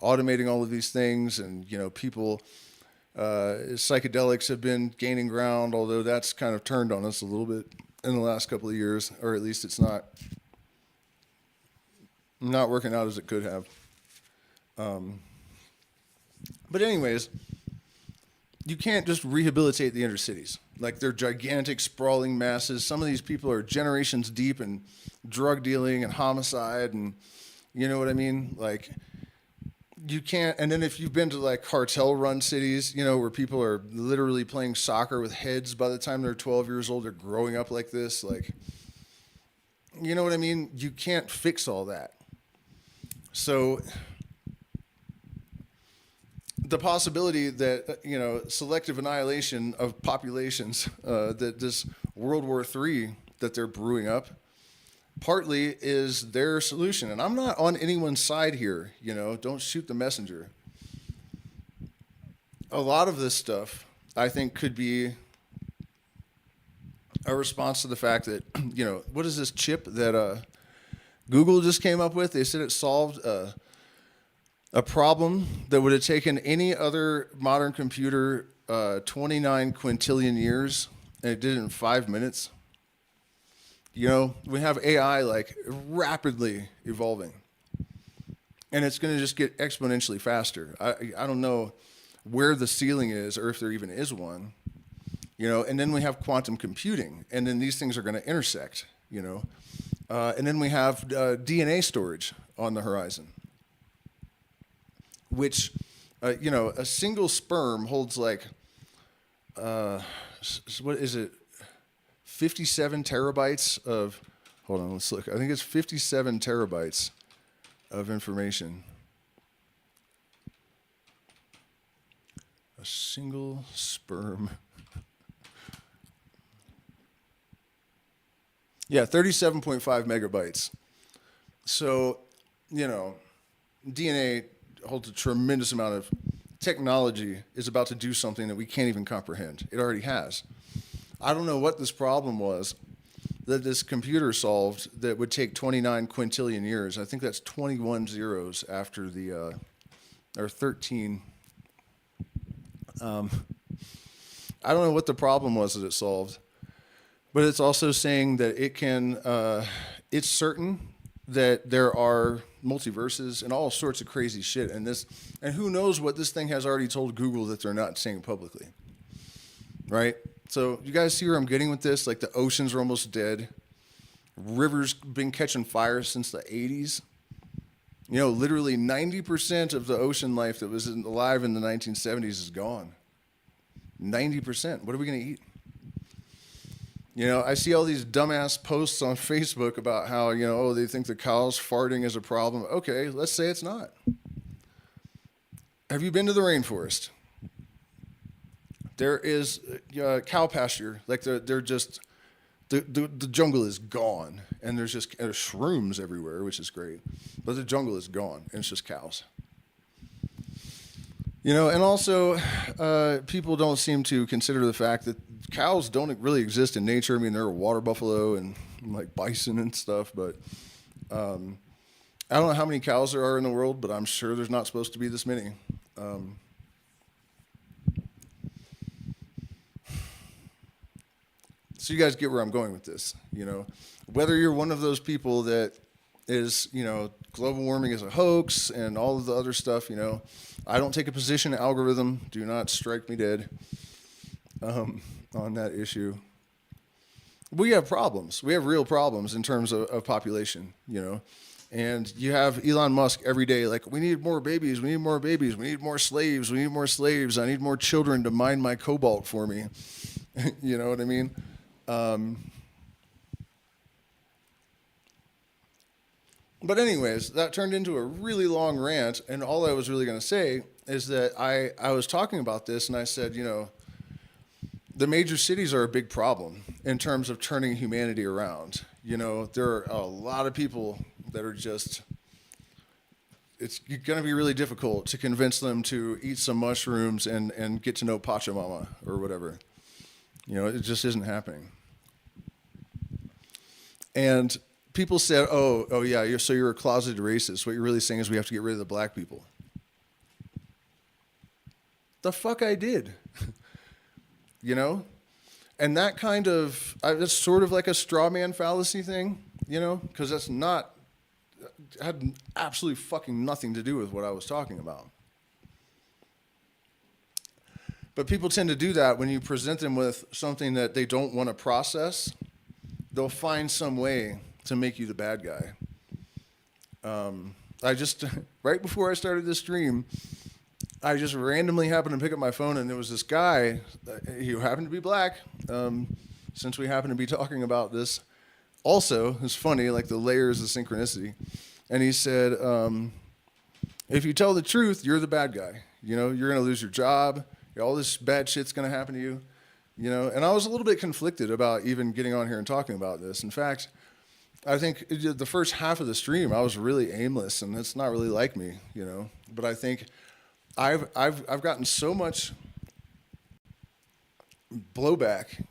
automating all of these things, and people, psychedelics have been gaining ground, although that's kind of turned on us a little bit in the last couple of years, or at least it's not working out as it could have. But anyways, you can't just rehabilitate the inner cities. Like, they're gigantic, sprawling masses. Some of these people are generations deep in drug dealing and homicide, and you know what I mean? Like, you can't. And then if you've been to like cartel-run cities, where people are literally playing soccer with heads by the time they're 12 years old, they're growing up like this. Like, you know what I mean? You can't fix all that. So the possibility that, selective annihilation of populations, that this World War III that they're brewing up, partly is their solution. And I'm not on anyone's side here, don't shoot the messenger. A lot of this stuff, I think, could be a response to the fact that, what is this chip that Google just came up with? They said it solved a problem that would have taken any other modern computer 29 quintillion years, and it did it in 5 minutes. We have AI like rapidly evolving, and it's going to just get exponentially faster. I don't know where the ceiling is, or if there even is one. And then we have quantum computing, and then these things are going to intersect. And then we have DNA storage on the horizon, which, a single sperm holds like, what is it, 57 terabytes of, hold on, let's look. I think it's 57 terabytes of information. A single sperm. Yeah, 37.5 megabytes. So, DNA holds a tremendous amount of technology, is about to do something that we can't even comprehend. It already has. I don't know what this problem was that this computer solved that would take 29 quintillion years. I think that's 21 zeros after the, or 13. I don't know what the problem was that it solved, but it's also saying that it can, it's certain that there are multiverses and all sorts of crazy shit. And who knows what this thing has already told Google that they're not saying publicly, right? So you guys see where I'm getting with this? Like, the oceans are almost dead. Rivers been catching fire since the 80s. Literally 90% of the ocean life that was alive in the 1970s is gone. 90%. What are we going to eat? I see all these dumbass posts on Facebook about how, they think the cows farting is a problem. Okay, let's say it's not. Have you been to the rainforest? There is cow pasture. Like, they're just The jungle is gone, and there's shrooms everywhere, which is great, but the jungle is gone, and it's just cows. And also, people don't seem to consider the fact that cows don't really exist in nature. I mean, there are water buffalo and like bison and stuff, but I don't know how many cows there are in the world, but I'm sure there's not supposed to be this many. So you guys get where I'm going with this, Whether you're one of those people that is, global warming is a hoax and all of the other stuff, I don't take a position. Algorithm, do not strike me dead on that issue. We have problems. We have real problems in terms of population, And you have Elon Musk every day, like, we need more babies, we need more babies, we need more slaves, we need more slaves, I need more children to mine my cobalt for me. You know what I mean? But anyways, that turned into a really long rant, and all I was really going to say is that I was talking about this, and I said, the major cities are a big problem in terms of turning humanity around. There are a lot of people that are just, it's going to be really difficult to convince them to eat some mushrooms and get to know Pachamama or whatever. It just isn't happening. And people said, oh yeah, you're a closeted racist. What you're really saying is we have to get rid of the black people. The fuck I did. And that kind of, that's sort of like a straw man fallacy thing, because that's had absolutely fucking nothing to do with what I was talking about. But people tend to do that when you present them with something that they don't want to process. They'll find some way to make you the bad guy. I just, right before I started this stream, I just randomly happened to pick up my phone, and there was this guy, he happened to be black, since we happen to be talking about this. Also, it's funny, like the layers of synchronicity. And he said, if you tell the truth, you're the bad guy. You're going to lose your job. All this bad shit's going to happen to you. And I was a little bit conflicted about even getting on here and talking about this. In fact, I think the first half of the stream, I was really aimless, and it's not really like me, But I think I've gotten so much blowback,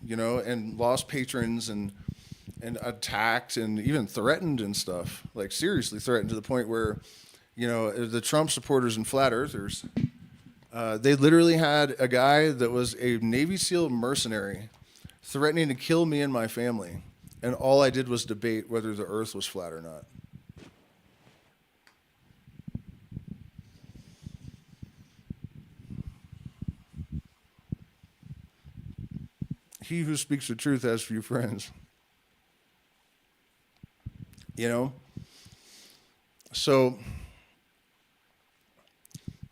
and lost patrons and attacked and even threatened and stuff, like seriously threatened to the point where, the Trump supporters and flat earthers, they literally had a guy that was a Navy SEAL mercenary threatening to kill me and my family. And all I did was debate whether the earth was flat or not. He who speaks the truth has few friends. So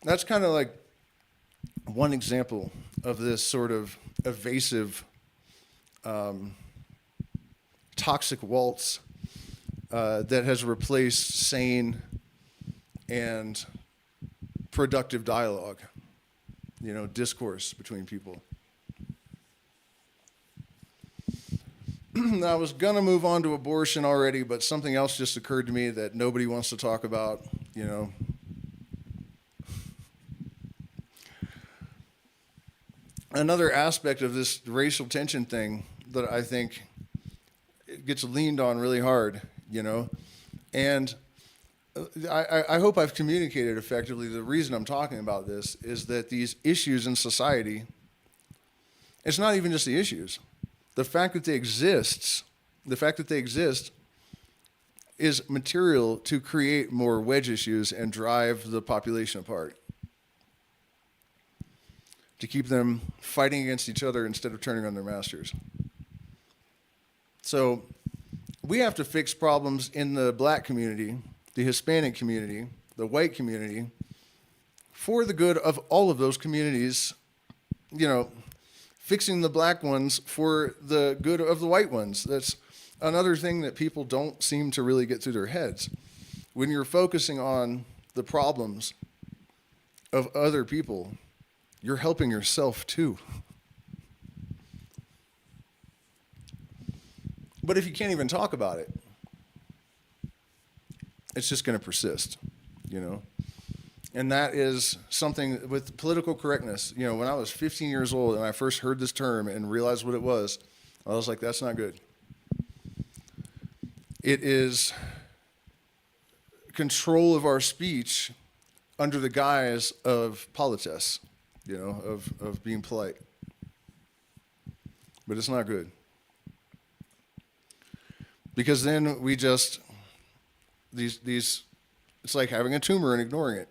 that's kind of like one example of this sort of evasive, toxic waltz that has replaced sane and productive dialogue, discourse between people. I was going to move on to abortion already, but something else just occurred to me that nobody wants to talk about, Another aspect of this racial tension thing that I think it gets leaned on really hard, and I hope I've communicated effectively. The reason I'm talking about this is that these issues in society, it's not even just the issues. The fact that they exist is material to create more wedge issues and drive the population apart, to keep them fighting against each other instead of turning on their masters. So we have to fix problems in the black community, the Hispanic community, the white community, for the good of all of those communities, fixing the black ones for the good of the white ones. That's another thing that people don't seem to really get through their heads. When you're focusing on the problems of other people, you're helping yourself too. But if you can't even talk about it, it's just going to persist, you know? And that is something with political correctness. You know, when I was 15 years old and I first heard this term and realized what it was, I was like, that's not good. It is control of our speech under the guise of politesse, you know, of being polite. But it's not good. Because then we just, these, it's like having a tumor and ignoring it.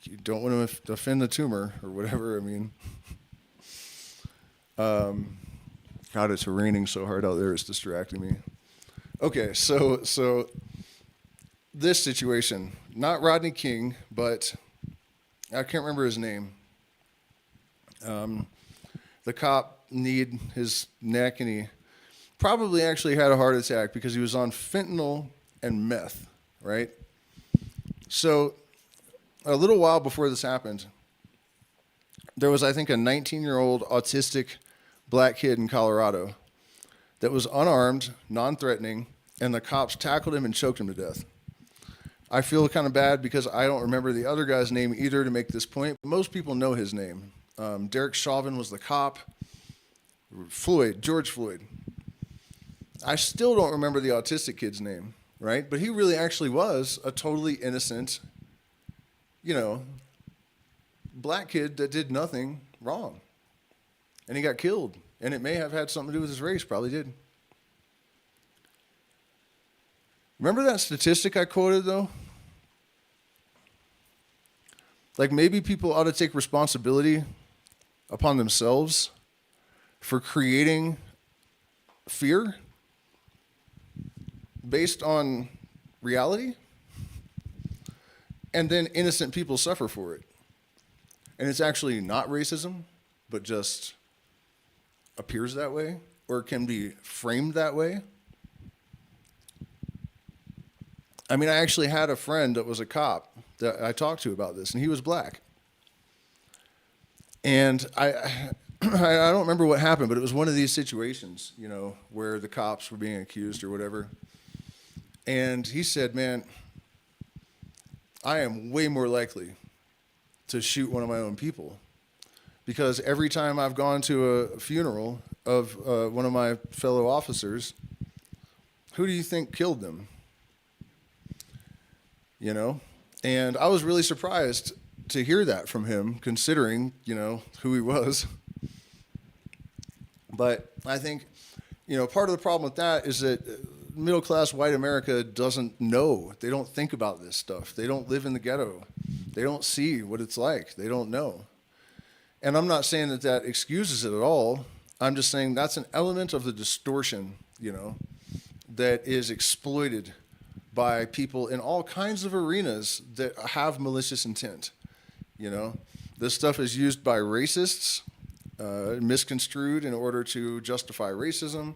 You don't want to offend the tumor or whatever, I mean. God, it's raining so hard out there, it's distracting me. Okay, so this situation, not Rodney King, but I can't remember his name. The cop kneed his neck, and he probably actually had a heart attack because he was on fentanyl and meth, right? So a little while before this happened, there was, I think, a 19-year-old autistic black kid in Colorado that was unarmed, non-threatening, and the cops tackled him and choked him to death. I feel kind of bad because I don't remember the other guy's name either to make this point. Most people know his name. Derek Chauvin was the cop. George Floyd. I still don't remember the autistic kid's name, right? But he really actually was a totally innocent, you know, black kid that did nothing wrong. And he got killed. And it may have had something to do with his race, probably did. Remember that statistic I quoted, though? Like, maybe people ought to take responsibility upon themselves for creating fear based on reality, and then innocent people suffer for it. And it's actually not racism, but just appears that way, or can be framed that way. I mean, I actually had a friend that was a cop that I talked to about this, and he was black. And I don't remember what happened, but it was one of these situations, you know, where the cops were being accused or whatever. And he said, man, I am way more likely to shoot one of my own people, because every time I've gone to a funeral of one of my fellow officers, who do you think killed them? You know? And I was really surprised to hear that from him, considering, you know, who he was. But I think, you know, part of the problem with that is that middle-class white America doesn't know. They don't think about this stuff. They don't live in the ghetto. They don't see what it's like. They don't know. And I'm not saying that that excuses it at all. I'm just saying that's an element of the distortion, you know, that is exploited by people in all kinds of arenas that have malicious intent. You know, this stuff is used by racists, misconstrued in order to justify racism.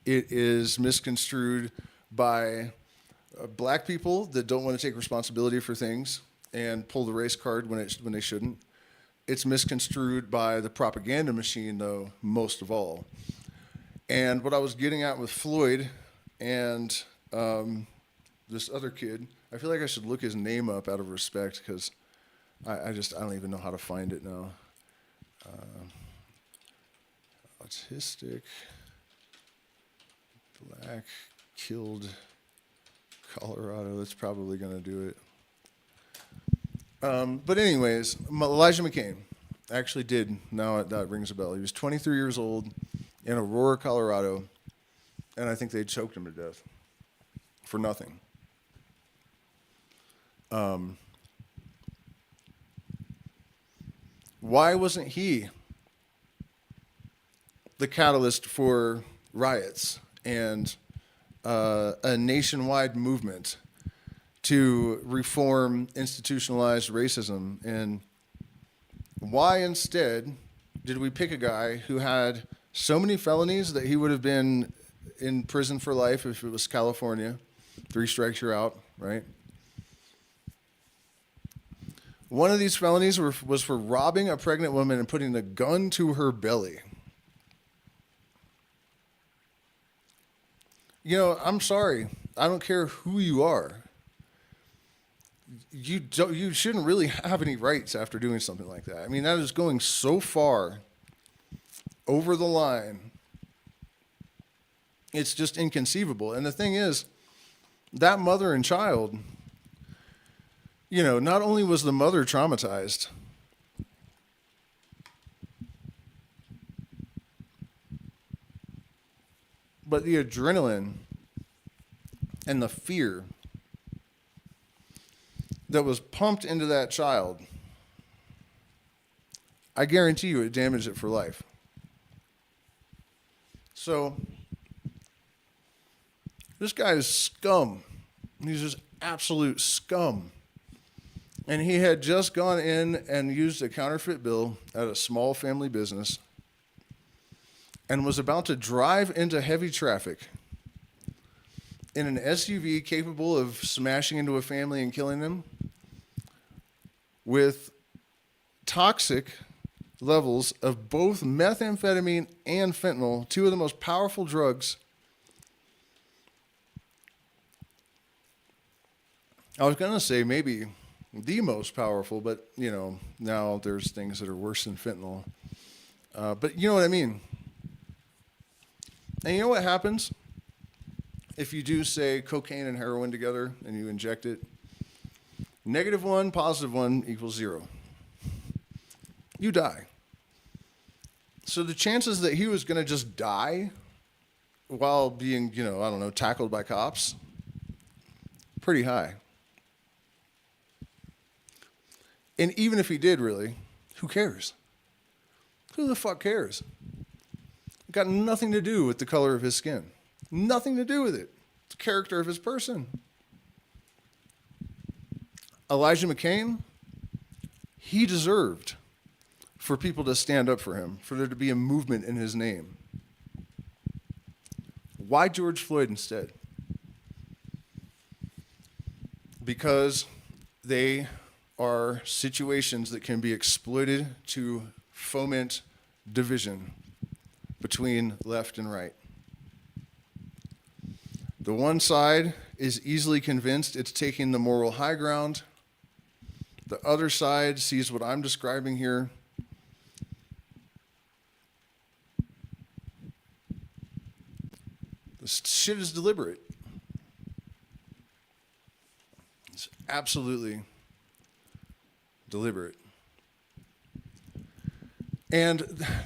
It is misconstrued by black people that don't want to take responsibility for things and pull the race card when they shouldn't. It's misconstrued by the propaganda machine, though, most of all. And what I was getting at with Floyd and this other kid, I feel like I should look his name up out of respect, because I don't even know how to find it now. Autistic, black, killed, Colorado. That's probably going to do it. But anyways, Elijah McCain actually did. Now that rings a bell. He was 23 years old in Aurora, Colorado, and I think they choked him to death for nothing. Why wasn't he the catalyst for riots and a nationwide movement to reform institutionalized racism? And why instead did we pick a guy who had so many felonies that he would have been in prison for life if it was California? 3 strikes, you're out, right? One of these felonies was for robbing a pregnant woman and putting a gun to her belly. I'm sorry. I don't care who you are. You shouldn't really have any rights after doing something like that. I mean, that is going so far over the line. It's just inconceivable. And the thing is, that mother and child, not only was the mother traumatized, but the adrenaline and the fear that was pumped into that child, I guarantee you it damaged it for life. So, this guy is scum. He's just absolute scum. And he had just gone in and used a counterfeit bill at a small family business and was about to drive into heavy traffic in an SUV capable of smashing into a family and killing them with toxic levels of both methamphetamine and fentanyl, two of the most powerful drugs. I was going to say maybe the most powerful, but, now there's things that are worse than fentanyl. But you know what I mean? And you know what happens if you do, say, cocaine and heroin together and you inject it? -1, +1 equals 0. You die. So the chances that he was going to just die while being, tackled by cops, pretty high. And even if he did really, who cares? Who the fuck cares? It got nothing to do with the color of his skin. Nothing to do with it. It's the character of his person. Elijah McCain, he deserved for people to stand up for him, for there to be a movement in his name. Why George Floyd instead? Because they are situations that can be exploited to foment division between left and right. The one side is easily convinced it's taking the moral high ground. The other side sees what I'm describing here. This shit is deliberate. It's absolutely deliberate. And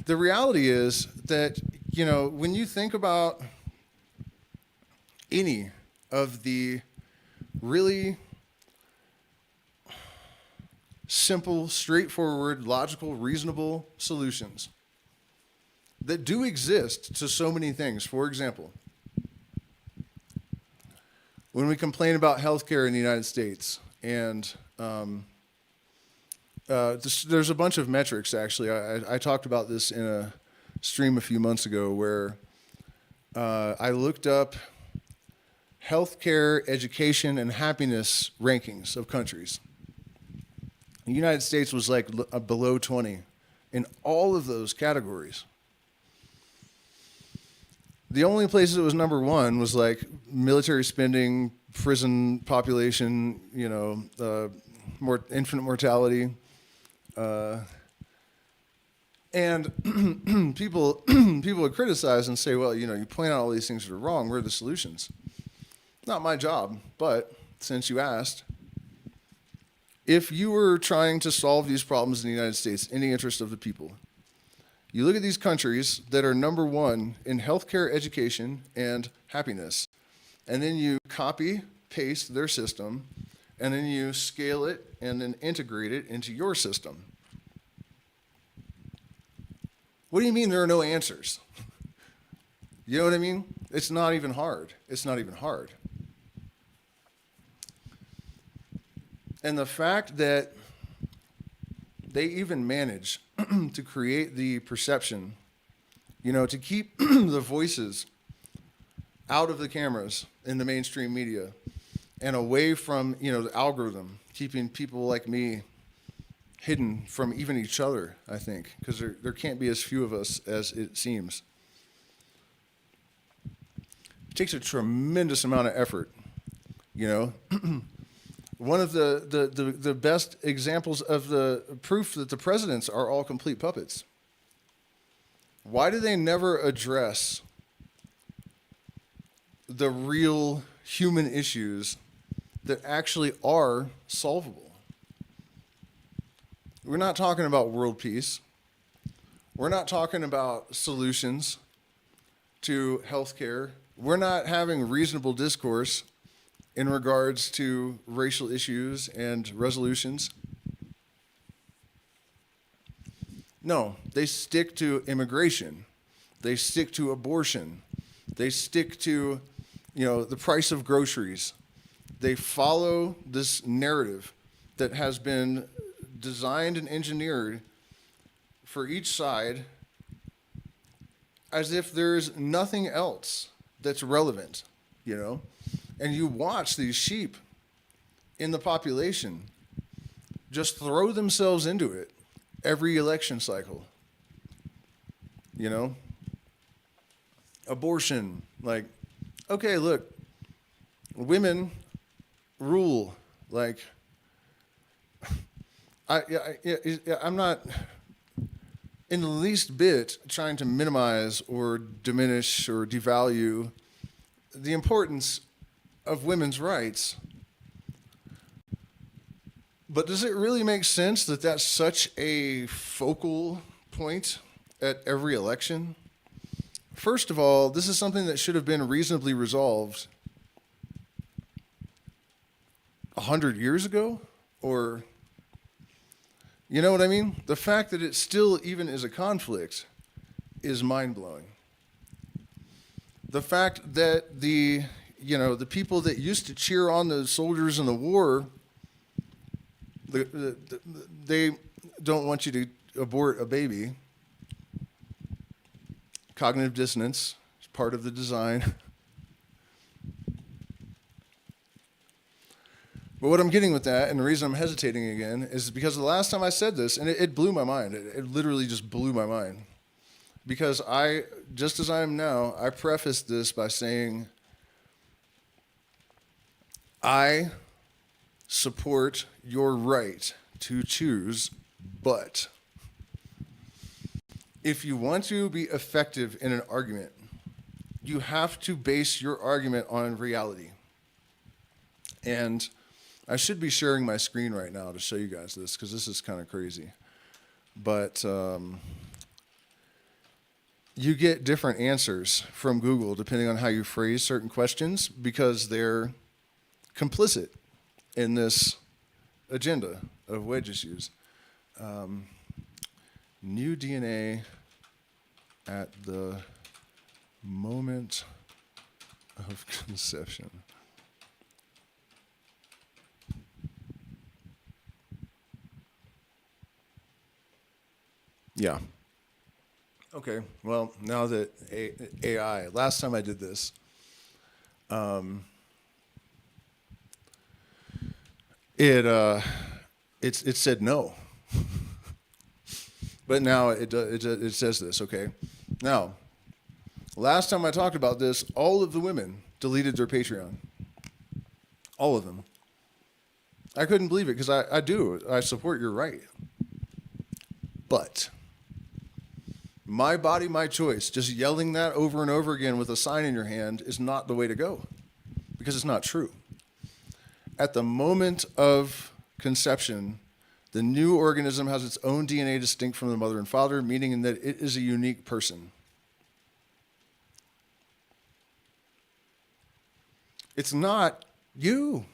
the reality is that, when you think about any of the really simple, straightforward, logical, reasonable solutions that do exist to so many things. For example, when we complain about healthcare in the United States, and there's a bunch of metrics, actually. I talked about this in a stream a few months ago where I looked up healthcare, education, and happiness rankings of countries. The United States was like below 20 in all of those categories. The only place that was number one was like military spending, prison population, infant mortality. And people would criticize and say, well, you point out all these things that are wrong. Where are the solutions? Not my job, but since you asked, if you were trying to solve these problems in the United States in the interest of the people, you look at these countries that are number one in healthcare, education, and happiness, and then you copy, paste their system, and then you scale it and then integrate it into your system. What do you mean there are no answers? You know what I mean? It's not even hard. It's not even hard. And the fact that they even manage to create the perception, to keep the voices out of the cameras in the mainstream media and away from, the algorithm, keeping people like me hidden from even each other, I think, because there can't be as few of us as it seems. takes a tremendous amount of effort, you know. One of the best examples of the proof that the presidents are all complete puppets. Why do they never address the real human issues that actually are solvable? We're not talking about world peace. We're not talking about solutions to healthcare. We're not having reasonable discourse in regards to racial issues and resolutions. No, they stick to immigration. They stick to abortion. They stick to, the price of groceries. They follow this narrative that has been designed and engineered for each side as if there's nothing else that's relevant, And you watch these sheep in the population just throw themselves into it every election cycle. Abortion, okay, look, women rule. I'm not in the least bit trying to minimize or diminish or devalue the importance of women's rights. But does it really make sense that that's such a focal point at every election? First of all, this is something that should have been reasonably resolved 100 years ago, or, you know what I mean? The fact that it still even is a conflict is mind-blowing. The fact that the people that used to cheer on the soldiers in the war, they don't want you to abort a baby. Cognitive dissonance is part of the design. But what I'm getting with that, and the reason I'm hesitating again, is because the last time I said this, and it blew my mind. It literally just blew my mind. Because just as I am now, I prefaced this by saying, I support your right to choose, but if you want to be effective in an argument, you have to base your argument on reality. And I should be sharing my screen right now to show you guys this, because this is kind of crazy. But you get different answers from Google depending on how you phrase certain questions, because they're complicit in this agenda of wedge issues. New DNA at the moment of conception. Yeah. Okay, well, now that AI, last time I did this, it said no. But now it says this, okay? Now, last time I talked about this, all of the women deleted their Patreon. All of them. I couldn't believe it, because I do. I support your right. But my body, my choice, just yelling that over and over again with a sign in your hand is not the way to go, because it's not true. At the moment of conception, the new organism has its own DNA distinct from the mother and father, meaning that it is a unique person. It's not you.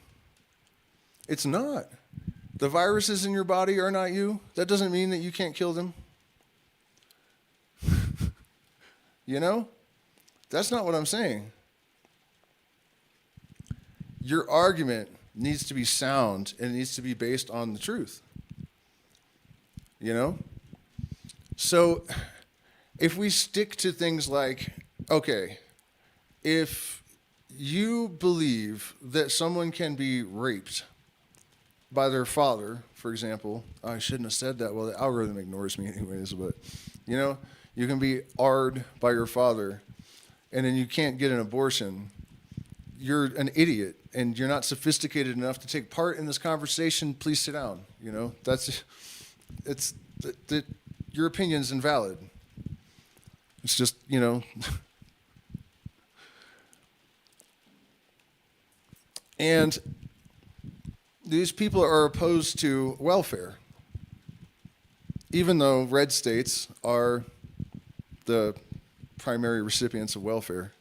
It's not. The viruses in your body are not you. That doesn't mean that you can't kill them. That's not what I'm saying. Your argument needs to be sound, and it needs to be based on the truth. So if we stick to things like, okay, if you believe that someone can be raped by their father, for example, I shouldn't have said that. Well, the algorithm ignores me anyways, but, you can be AR'd by your father, and then you can't get an abortion, you're an idiot and you're not sophisticated enough to take part in this conversation, please sit down. Your opinion's invalid. It's just, and these people are opposed to welfare, even though red states are the primary recipients of welfare.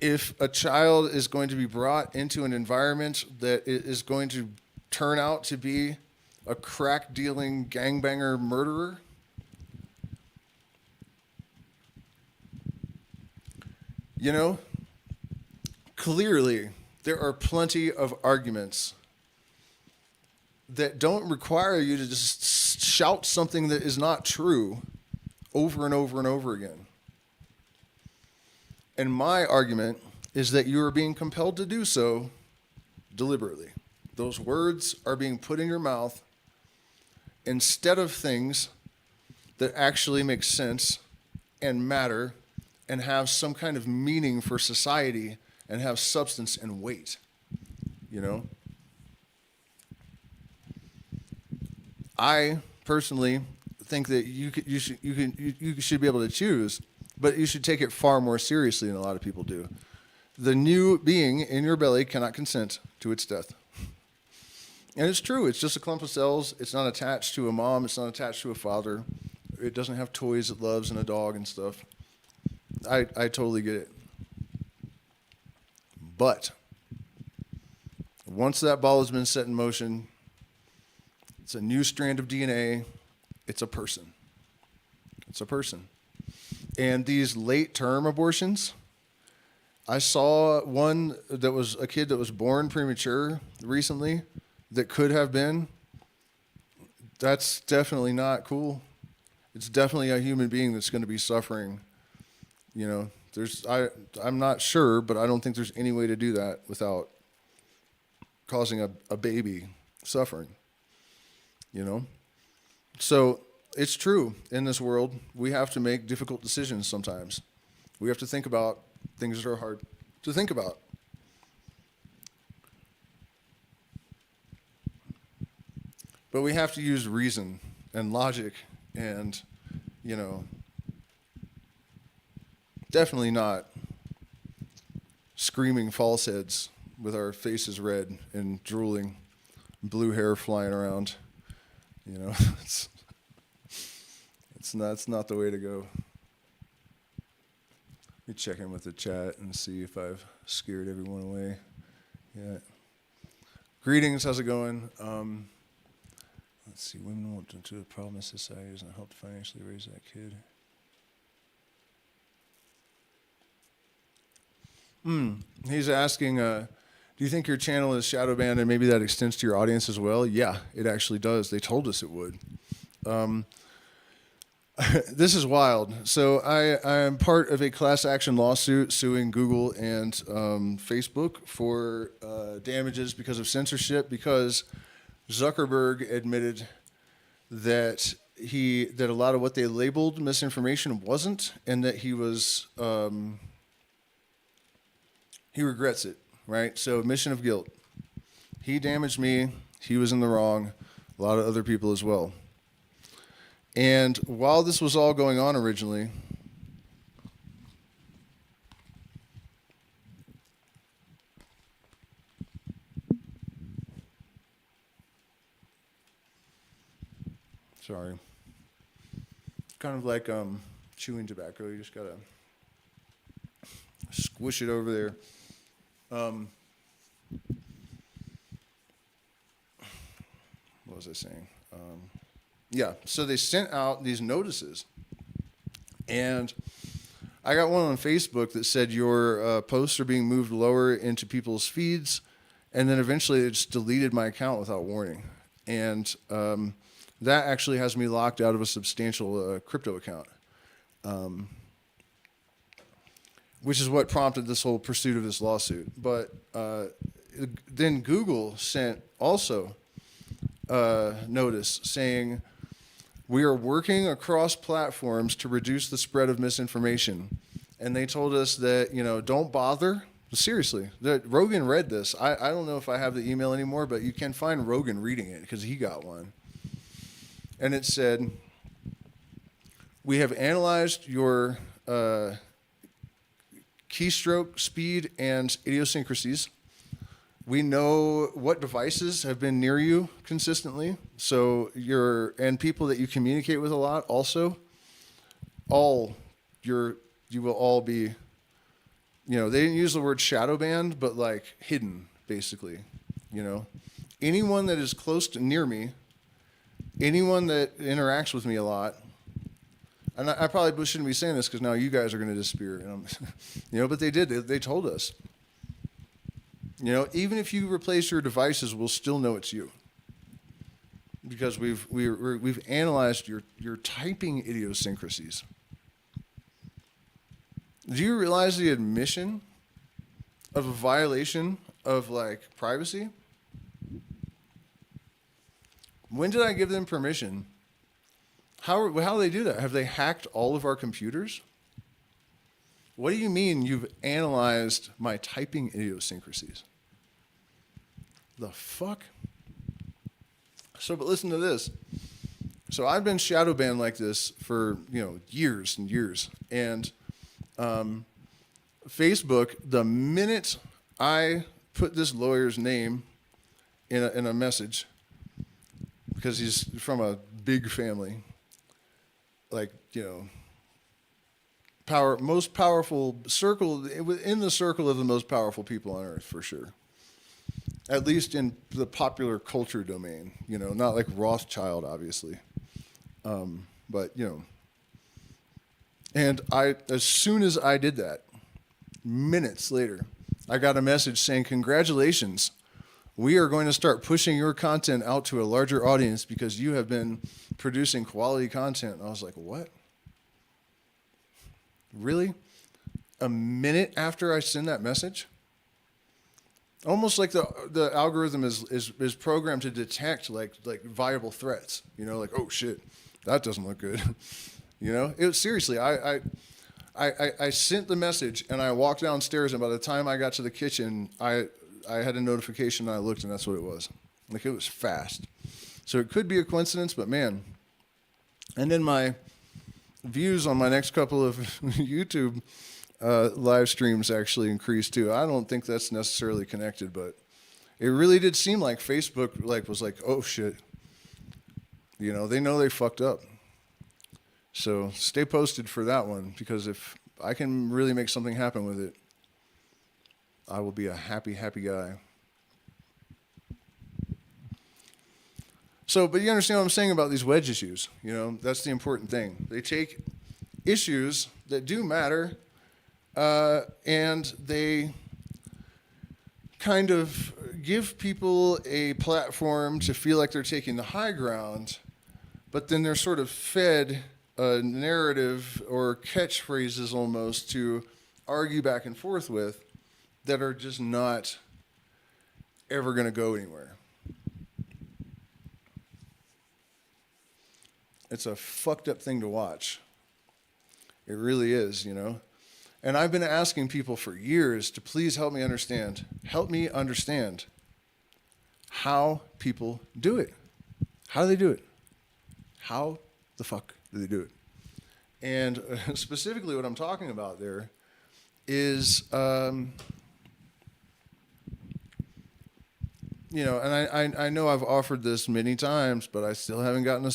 If a child is going to be brought into an environment that is going to turn out to be a crack-dealing gangbanger murderer, clearly there are plenty of arguments that don't require you to just shout something that is not true over and over and over again. And my argument is that you are being compelled to do so deliberately. Those words are being put in your mouth instead of things that actually make sense and matter and have some kind of meaning for society and have substance and weight, I personally think that you should be able to choose, but you should take it far more seriously than a lot of people do. The new being in your belly cannot consent to its death. And it's true. It's just a clump of cells. It's not attached to a mom. It's not attached to a father. It doesn't have toys it loves and a dog and stuff. I totally get it. But once that ball has been set in motion, it's a new strand of DNA. It's a person. It's a person. And these late-term abortions, I saw one that was a kid that was born premature recently that could have been. That's definitely not cool. It's definitely a human being that's going to be suffering. I'm not sure, but I don't think there's any way to do that without causing a baby suffering. So it's true in this world, we have to make difficult decisions sometimes. We have to think about things that are hard to think about. But we have to use reason and logic and, definitely not screaming falseheads with our faces red and drooling, blue hair flying around. It's not the way to go. Let me check in with the chat and see if I've scared everyone away. Yeah. Greetings, how's it going? Let's see, women want to do a problem in society doesn't help to financially raise that kid. He's asking, do you think your channel is shadow banned and maybe that extends to your audience as well? Yeah, it actually does. They told us it would. This is wild. So I am part of a class action lawsuit suing Google and Facebook for damages because of censorship, because Zuckerberg admitted that a lot of what they labeled misinformation wasn't, and that he was he regrets it, right? So admission of guilt. He damaged me. He was in the wrong. A lot of other people as well. And while this was all going on originally, sorry, kind of like chewing tobacco. You just gotta squish it over there. What was I saying? Yeah, so they sent out these notices, and I got one on Facebook that said your posts are being moved lower into people's feeds, and then eventually it just deleted my account without warning. And that actually has me locked out of a substantial crypto account, which is what prompted this whole pursuit of this lawsuit. But then Google sent also notice saying, we are working across platforms to reduce the spread of misinformation. and they told us that, don't bother. Seriously, that Rogan read this. I don't know if I have the email anymore, but you can find Rogan reading it because he got one. And it said, we have analyzed your keystroke speed and idiosyncrasies. We know what devices have been near you consistently. So and people that you communicate with a lot also, you will all be, they didn't use the word shadow banned, but like hidden, basically. Anyone that is close to near me, anyone that interacts with me a lot, and I probably shouldn't be saying this because now you guys are going to disappear. And but they did. They told us. Even if you replace your devices, we'll still know it's you because we've analyzed your typing idiosyncrasies. Do you realize the admission of a violation of like privacy? When did I give them permission? How do they do that? Have they hacked all of our computers? What do you mean you've analyzed my typing idiosyncrasies? The fuck? But listen to this. So I've been shadow banned like this for, years and years. And Facebook, the minute I put this lawyer's name in a message, because he's from a big family, like, most powerful circle, in the circle of the most powerful people on earth, for sure. At least in the popular culture domain, not like Rothschild, obviously. But, and as soon as I did that, minutes later, I got a message saying, congratulations, we are going to start pushing your content out to a larger audience because you have been producing quality content. And I was like, what? Really? A minute after I send that message? Almost like the algorithm is programmed to detect like viable threats. Like, oh shit, that doesn't look good. It was seriously. I sent the message and I walked downstairs, and by the time I got to the kitchen, I had a notification and I looked, and that's what it was. Like, it was fast. So it could be a coincidence, but man. And then my views on my next couple of YouTube live streams actually increased too. I don't think that's necessarily connected, but it really did seem like Facebook was like, oh shit. They know they fucked up. So stay posted for that one, because if I can really make something happen with it, I will be a happy, happy guy. So, but you understand what I'm saying about these wedge issues. That's the important thing. They take issues that do matter, and they kind of give people a platform to feel like they're taking the high ground, but then they're sort of fed a narrative or catchphrases almost to argue back and forth with that are just not ever going to go anywhere. It's a fucked up thing to watch. It really is, And I've been asking people for years to please help me understand how people do it. How do they do it? How the fuck do they do it? And specifically what I'm talking about there is, and I know I've offered this many times, but I still haven't gotten a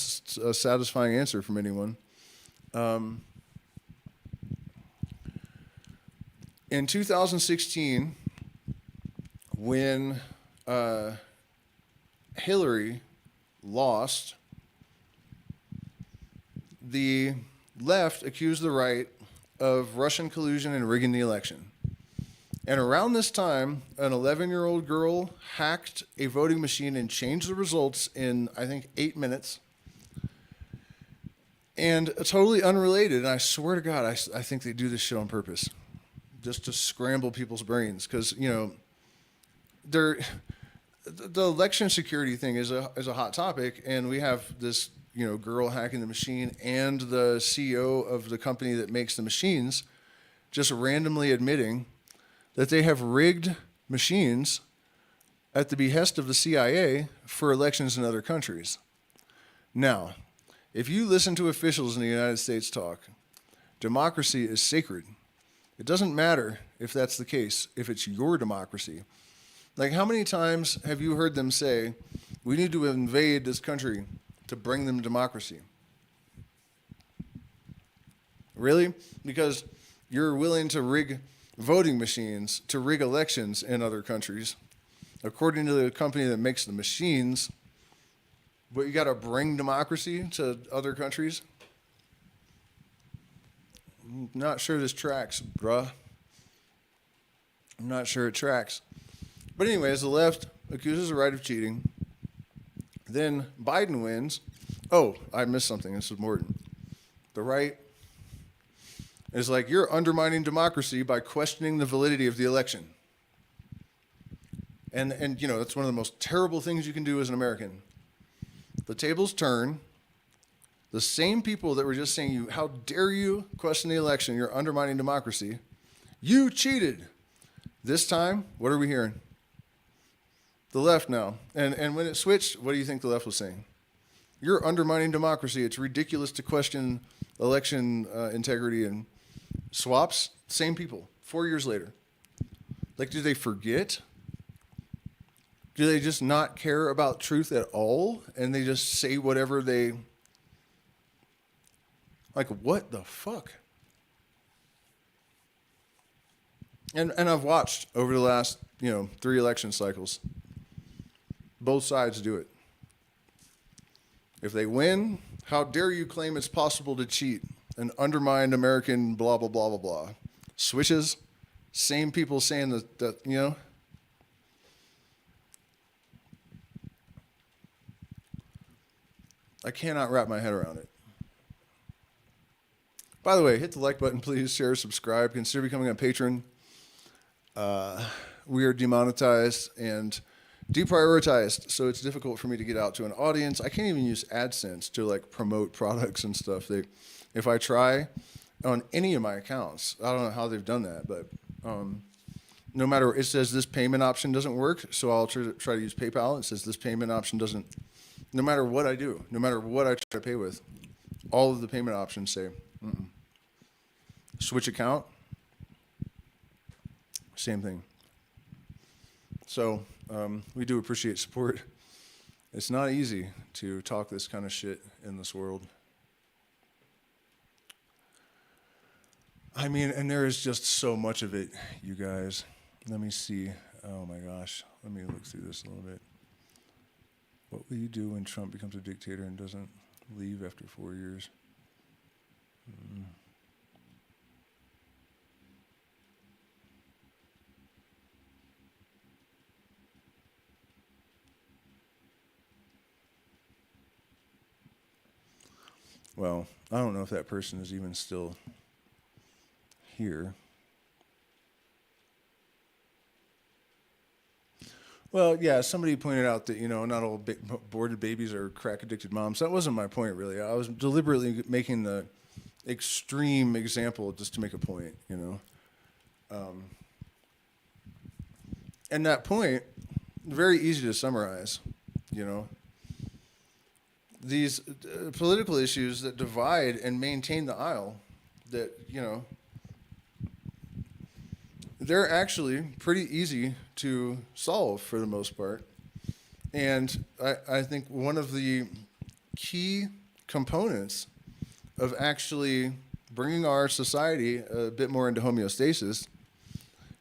satisfying answer from anyone. In 2016, when Hillary lost, the left accused the right of Russian collusion and rigging the election. And around this time, an 11-year-old girl hacked a voting machine and changed the results in, I think, 8 minutes. And totally unrelated, and I swear to God, I think they do this shit on purpose, just to scramble people's brains. Because, the election security thing is a hot topic, and we have this girl hacking the machine and the CEO of the company that makes the machines just randomly admitting that they have rigged machines at the behest of the CIA for elections in other countries. Now, if you listen to officials in the United States talk, democracy is sacred. It doesn't matter if that's the case, if it's your democracy. Like, how many times have you heard them say, we need to invade this country to bring them democracy? Really? Because you're willing to rig voting machines, to rig elections in other countries, according to the company that makes the machines, but you got to bring democracy to other countries? I'm not sure this tracks, bruh. I'm not sure it tracks. But anyways, the left accuses the right of cheating. Then Biden wins. Oh, I missed something. This is Morton. The right is like, you're undermining democracy by questioning the validity of the election. And you know, that's one of the most terrible things you can do as an American. The tables turn. The same people that were just saying, you, how dare you question the election? You're undermining democracy. You cheated. This time, what are we hearing? The left now. And when it switched, what do you think the left was saying? You're undermining democracy. It's ridiculous to question election integrity and swaps. Same people, 4 years later. Like, do they forget? Do they just not care about truth at all? And they just say whatever they... Like, what the fuck? And I've watched over the last, 3 election cycles. Both sides do it. If they win, how dare you claim it's possible to cheat and undermine American blah, blah, blah, blah, blah. Switches, same people saying that. I cannot wrap my head around it. By the way, hit the like button, please. Share, subscribe. Consider becoming a patron. We are demonetized and deprioritized, so it's difficult for me to get out to an audience. I can't even use AdSense to promote products and stuff. If I try on any of my accounts, I don't know how they've done that, but no matter, it says this payment option doesn't work, so I'll try to use PayPal. It says this payment option doesn't, no matter what I do, no matter what I try to pay with, all of the payment options say, switch account, same thing. So we do appreciate support. It's not easy to talk this kind of shit in this world. I mean, and there is just so much of it, you guys. Let me see. Oh my gosh. Let me look through this a little bit. What will you do when Trump becomes a dictator and doesn't leave after 4 years? Well, I don't know if that person is even still here. Well, yeah, somebody pointed out that, not all aborted babies are crack-addicted moms. That wasn't my point, really. I was deliberately making the extreme example just to make a point, And that point, very easy to summarize, These political issues that divide and maintain the aisle, that, they're actually pretty easy to solve for the most part. And I think one of the key components of actually bringing our society a bit more into homeostasis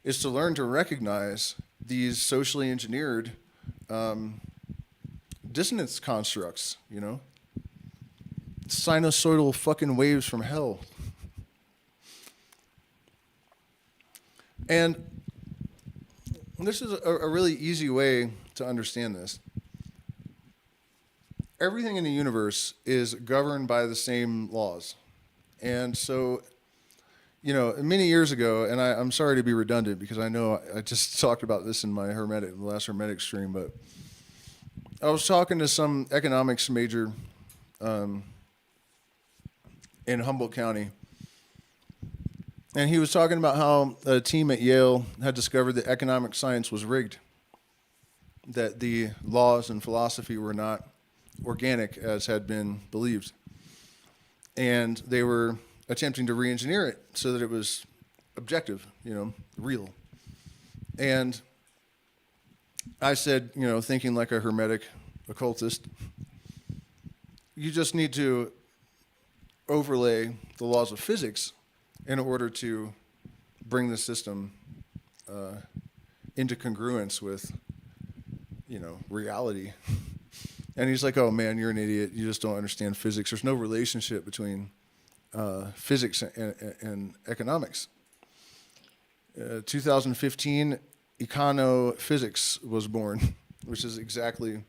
is to learn to recognize these socially engineered dissonance constructs, sinusoidal fucking waves from hell. And this is a really easy way to understand this. Everything in the universe is governed by the same laws. And so, many years ago, and I'm sorry to be redundant because I know I just talked about this in my the last Hermetic stream, but I was talking to some economics major in Humboldt County, And he was talking about how a team at Yale had discovered that economic science was rigged, that the laws and philosophy were not organic as had been believed. And they were attempting to re-engineer it so that it was objective, real. And I said, thinking like a hermetic occultist, you just need to overlay the laws of physics in order to bring the system into congruence with, reality. And he's like, oh man, you're an idiot. You just don't understand physics. There's no relationship between physics and economics. 2015, econophysics was born, which is exactly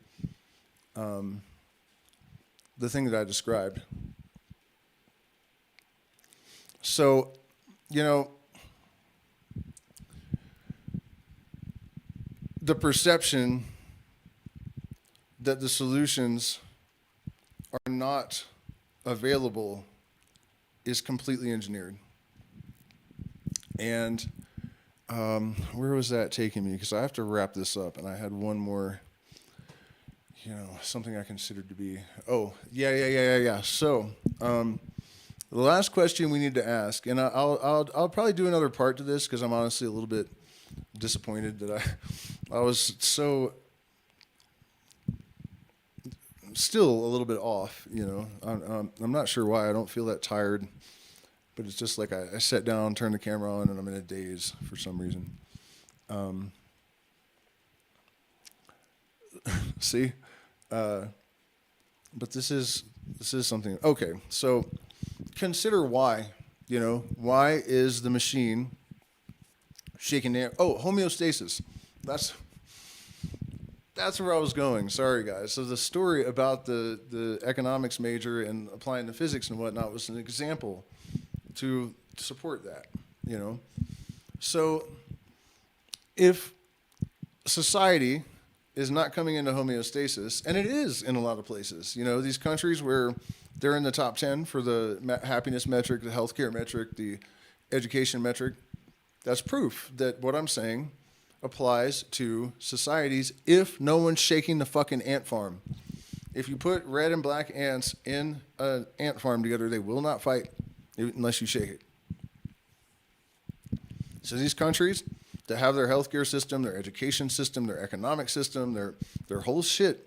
the thing that I described. So, the perception that the solutions are not available is completely engineered. And where was that taking me? Because I have to wrap this up, and I had one more, something I considered to be, So, the last question we need to ask, and I'll probably do another part to this because I'm honestly a little bit disappointed that I was so still a little bit off. I'm not sure why. I don't feel that tired, but it's just like I sat down, turned the camera on, and I'm in a daze for some reason. See, but this is something. Okay, so. Consider why, why is the machine shaking the air? Oh, homeostasis. That's where I was going. Sorry, guys. So the story about the economics major and applying to physics and whatnot was an example to support that, So if society is not coming into homeostasis, and it is in a lot of places, these countries where they're in the top 10 for the happiness metric, the healthcare metric, the education metric. That's proof that what I'm saying applies to societies if no one's shaking the fucking ant farm. If you put red and black ants in an ant farm together, they will not fight unless you shake it. So these countries that have their healthcare system, their education system, their economic system, their whole shit.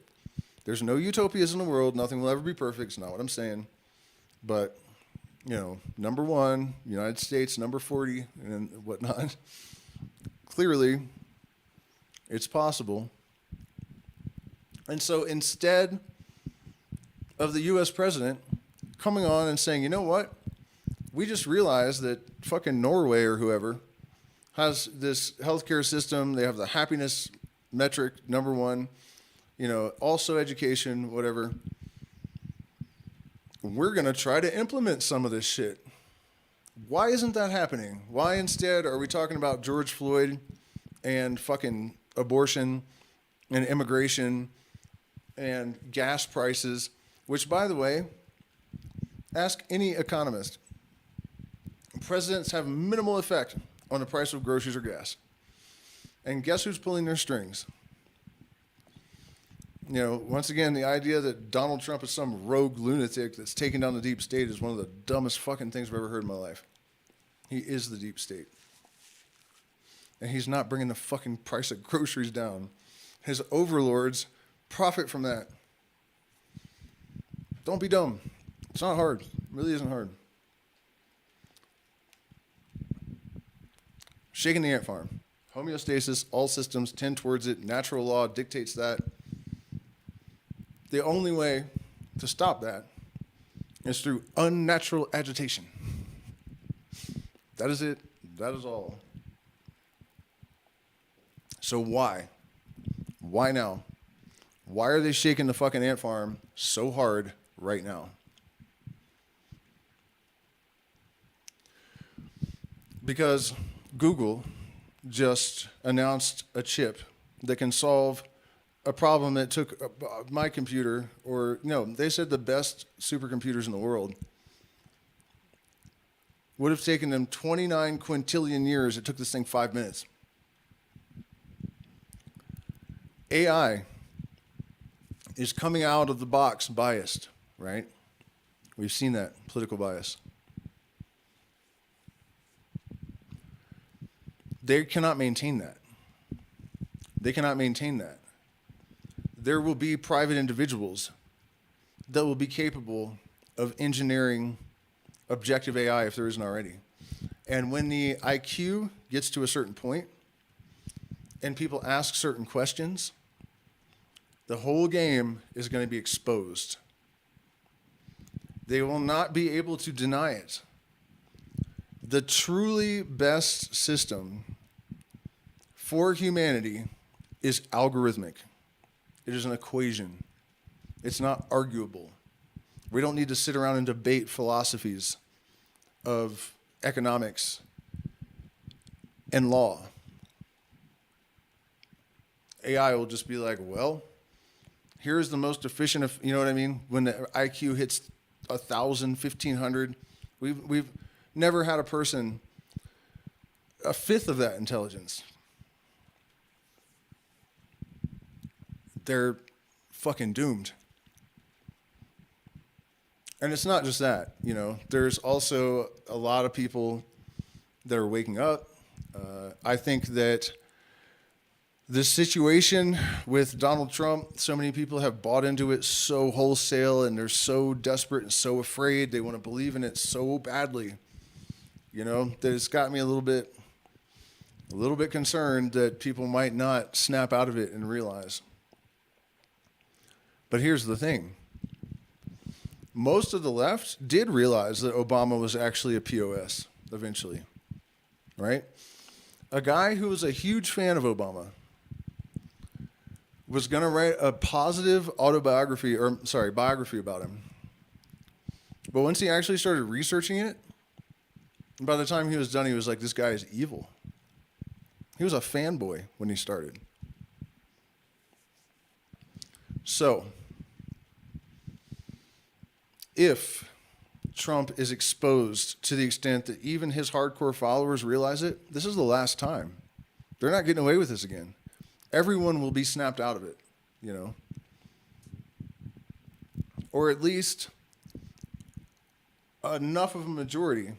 There's no utopias in the world. Nothing will ever be perfect. It's not what I'm saying. But, number one, United States, number 40, and whatnot. Clearly, it's possible. And so instead of the U.S. president coming on and saying, you know what? We just realized that fucking Norway or whoever has this healthcare system. They have the happiness metric, number one. Also education, whatever. We're going to try to implement some of this shit. Why isn't that happening? Why instead are we talking about George Floyd and fucking abortion and immigration and gas prices, which, by the way, ask any economist. Presidents have minimal effect on the price of groceries or gas. And guess who's pulling their strings? Once again, the idea that Donald Trump is some rogue lunatic that's taking down the deep state is one of the dumbest fucking things I've ever heard in my life. He is the deep state. And he's not bringing the fucking price of groceries down. His overlords profit from that. Don't be dumb. It's not hard. It really isn't hard. Shaking the ant farm. Homeostasis, all systems tend towards it. Natural law dictates that. The only way to stop that is through unnatural agitation. That is it. That is all. So why? Why now? Why are they shaking the fucking ant farm so hard right now? Because Google just announced a chip that can solve a problem that took my computer, they said the best supercomputers in the world would have taken them 29 quintillion years. It took this thing 5 minutes. AI is coming out of the box biased, right? We've seen that, political bias. They cannot maintain that. They cannot maintain that. There will be private individuals that will be capable of engineering objective AI if there isn't already. And when the IQ gets to a certain point and people ask certain questions, the whole game is going to be exposed. They will not be able to deny it. The truly best system for humanity is algorithmic. It is an equation. It's not arguable. We don't need to sit around and debate philosophies of economics and law. AI will just be like, well, here's the most efficient, you know what I mean? When the IQ hits 1,000, 1,500, we've never had a person a fifth of that intelligence. They're fucking doomed. And it's not just that, you know. There's also a lot of people that are waking up. I think that this situation with Donald Trump, so many people have bought into it so wholesale, and they're so desperate and so afraid. They want to believe in it so badly, you know, that it's got me a little bit concerned that people might not snap out of it and realize. But here's the thing. Most of the left did realize that Obama was actually a POS eventually, right? A guy who was a huge fan of Obama was going to write a positive biography about him. But once he actually started researching it, by the time he was done, he was like, this guy is evil. He was a fanboy when he started. So, if Trump is exposed to the extent that even his hardcore followers realize it, this is the last time. They're not getting away with this again. Everyone will be snapped out of it, you know. Or at least enough of a majority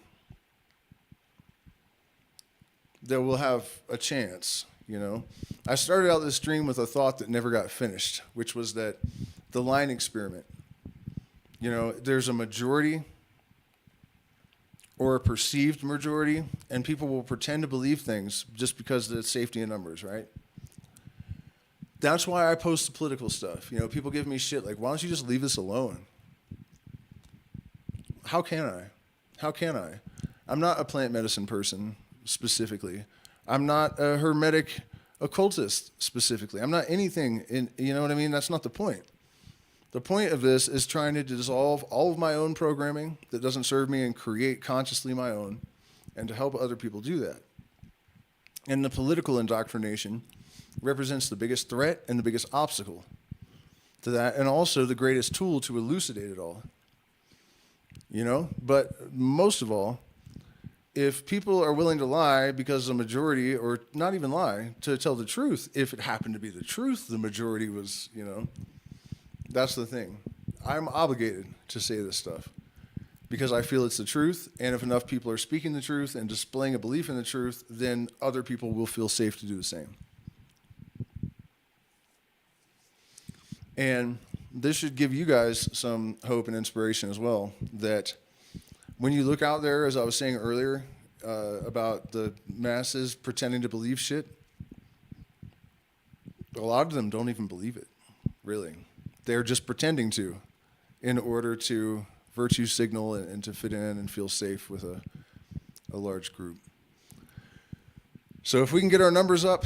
that will have a chance, you know. I started out this stream with a thought that never got finished, which was that the line experiment. You know, there's a majority or a perceived majority, and people will pretend to believe things just because of the safety in numbers, right? That's why I post the political stuff. You know, people give me shit like, why don't you just leave this alone? How can I? How can I? I'm not a plant medicine person specifically. I'm not a hermetic occultist specifically. I'm not anything in, you know what I mean? That's not the point. The point of this is trying to dissolve all of my own programming that doesn't serve me and create consciously my own, and to help other people do that. And the political indoctrination represents the biggest threat and the biggest obstacle to that, and also the greatest tool to elucidate it all. You know? But most of all, if people are willing to lie because the majority, or not even lie, to tell the truth, if it happened to be the truth, the majority was, you know, that's the thing. I'm obligated to say this stuff because I feel it's the truth, and if enough people are speaking the truth and displaying a belief in the truth, then other people will feel safe to do the same. And this should give you guys some hope and inspiration as well, that when you look out there, as I was saying earlier, about the masses pretending to believe shit, a lot of them don't even believe it, really. They're just pretending to, in order to virtue signal and to fit in and feel safe with a large group. So if we can get our numbers up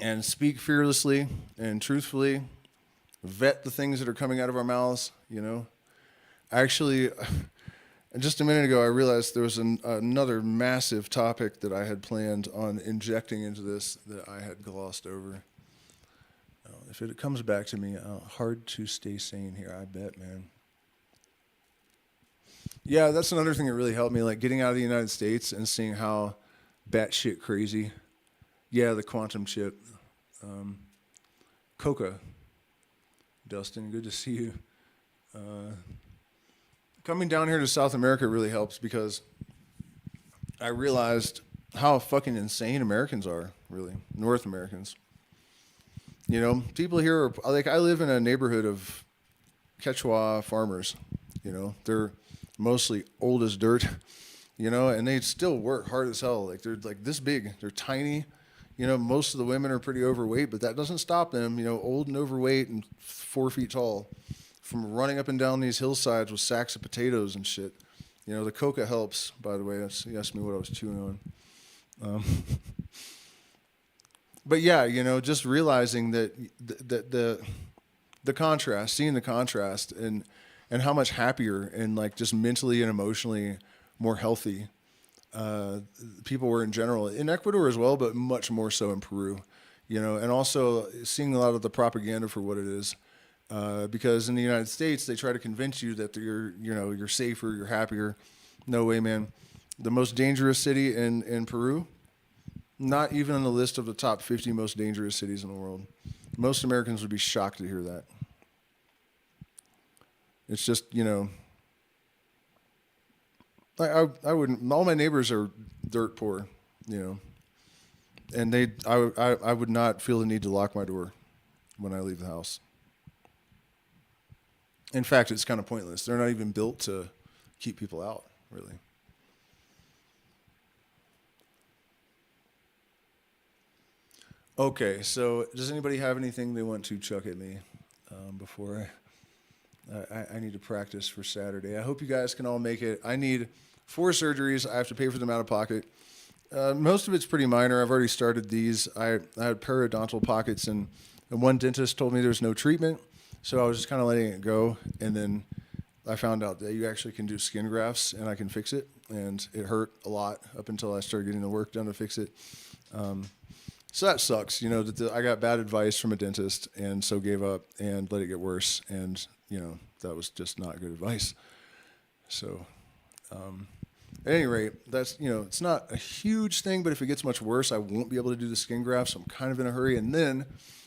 and speak fearlessly and truthfully, vet the things that are coming out of our mouths, you know. Actually, just a minute ago, I realized there was another massive topic that I had planned on injecting into this that I had glossed over. If it comes back to me, hard to stay sane here, I bet, man. Yeah, that's another thing that really helped me, like getting out of the United States and seeing how batshit crazy. Yeah, the quantum chip. Coca. Dustin, good to see you. Coming down here to South America really helps because I realized how fucking insane Americans are, really. North Americans. You know, people here are like, I live in a neighborhood of Quechua farmers. You know, they're mostly old as dirt, you know, and they still work hard as hell. Like, they're like this big, they're tiny. You know, most of the women are pretty overweight, but that doesn't stop them, you know, old and overweight and 4 feet tall, from running up and down these hillsides with sacks of potatoes and shit. You know, the coca helps, by the way. You asked me what I was chewing on. But yeah, you know, just realizing that the contrast, seeing the contrast, and how much happier and like just mentally and emotionally more healthy people were in general, in Ecuador as well, but much more so in Peru, you know, and also seeing a lot of the propaganda for what it is. Because in the United States, they try to convince you that you're safer, you're happier. No way, man. The most dangerous city in Peru, not even on the list of the top 50 most dangerous cities in the world. Most Americans would be shocked to hear that. It's just, you know, I wouldn't, all my neighbors are dirt poor, you know, and I would not feel the need to lock my door when I leave the house. In fact, it's kind of pointless. They're not even built to keep people out, really. Okay, so does anybody have anything they want to chuck at me before I need to practice for Saturday? I hope you guys can all make it. I need 4 surgeries. I have to pay for them out of pocket. Most of it's pretty minor. I've already started these. I had periodontal pockets, and one dentist told me there's no treatment, so I was just kind of letting it go. And then I found out that you actually can do skin grafts, and I can fix it. And it hurt a lot up until I started getting the work done to fix it. So that sucks, you know, that I got bad advice from a dentist and so gave up and let it get worse. And, you know, that was just not good advice. So, at any rate, that's, you know, it's not a huge thing, but if it gets much worse, I won't be able to do the skin grafts. So I'm kind of in a hurry. And then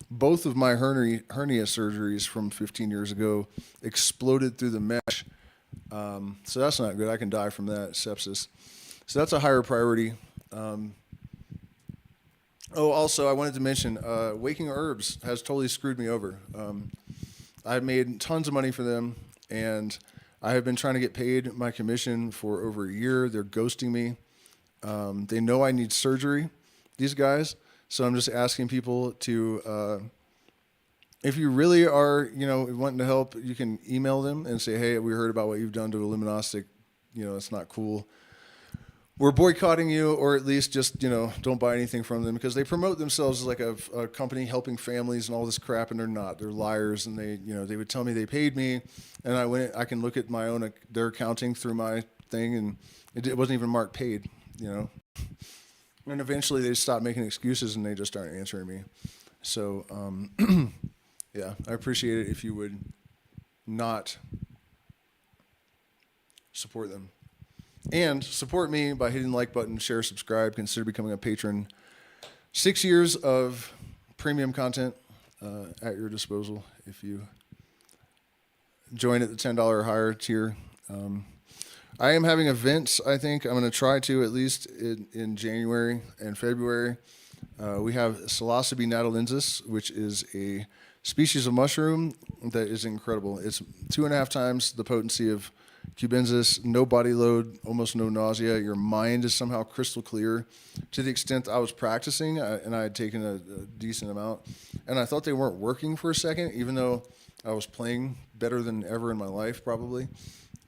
both of my hernia surgeries from 15 years ago exploded through the mesh. So that's not good. I can die from that, sepsis. So that's a higher priority. Oh, also, I wanted to mention, Waking Herbs has totally screwed me over. I've made tons of money for them, and I have been trying to get paid my commission for over a year. They're ghosting me. They know I need surgery, these guys, so I'm just asking people to, if you really are, you know, wanting to help, you can email them and say, hey, we heard about what you've done to Illuminostic. You know, it's not cool. We're boycotting you, or at least just, you know, don't buy anything from them, because they promote themselves as like a company helping families and all this crap, and they're not. They're liars, and they, you know, they would tell me they paid me, and I can look at my own, their accounting through my thing, and it wasn't even marked paid, you know. And eventually they stopped making excuses, and they just aren't answering me. So, yeah, I appreciate it if you would not support them. And support me by hitting the like button, share, subscribe, consider becoming a patron. 6 years of premium content at your disposal if you join at the $10 or higher tier. I am having events, I think. I'm going to try to, at least in January and February. We have Psilocybe natalensis, which is a species of mushroom that is incredible. It's 2.5 times the potency of cubensis, no body load, almost no nausea. Your mind is somehow crystal clear to the extent I was practicing, and I had taken a decent amount. And I thought they weren't working for a second, even though I was playing better than ever in my life, probably.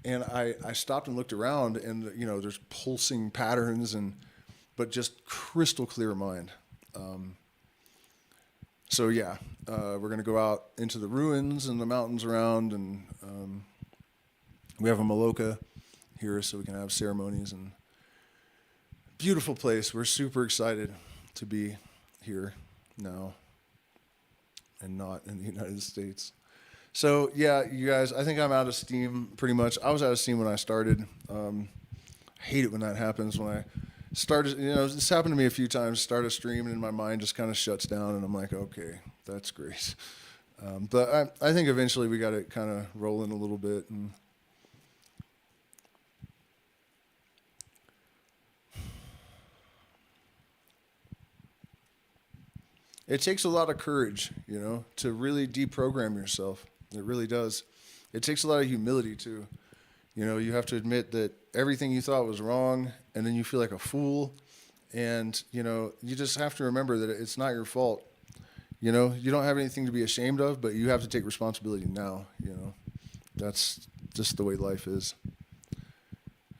And I stopped and looked around, and, you know, there's pulsing patterns, but just crystal clear mind. So yeah, we're going to go out into the ruins and the mountains around, and we have a Maloka here so we can have ceremonies, and beautiful place. We're super excited to be here now and not in the United States. So yeah, you guys, I think I'm out of steam pretty much. I was out of steam when I started. I hate it when that happens. When I started, this happened to me a few times. Start a stream and my mind just kind of shuts down, and I'm like, okay, that's great. But I think eventually we got it kind of rolling a little bit. And it takes a lot of courage, to really deprogram yourself. It really does. It takes a lot of humility too. You have to admit that everything you thought was wrong, and then you feel like a fool. And, you just have to remember that it's not your fault. You don't have anything to be ashamed of, but you have to take responsibility now. That's just the way life is.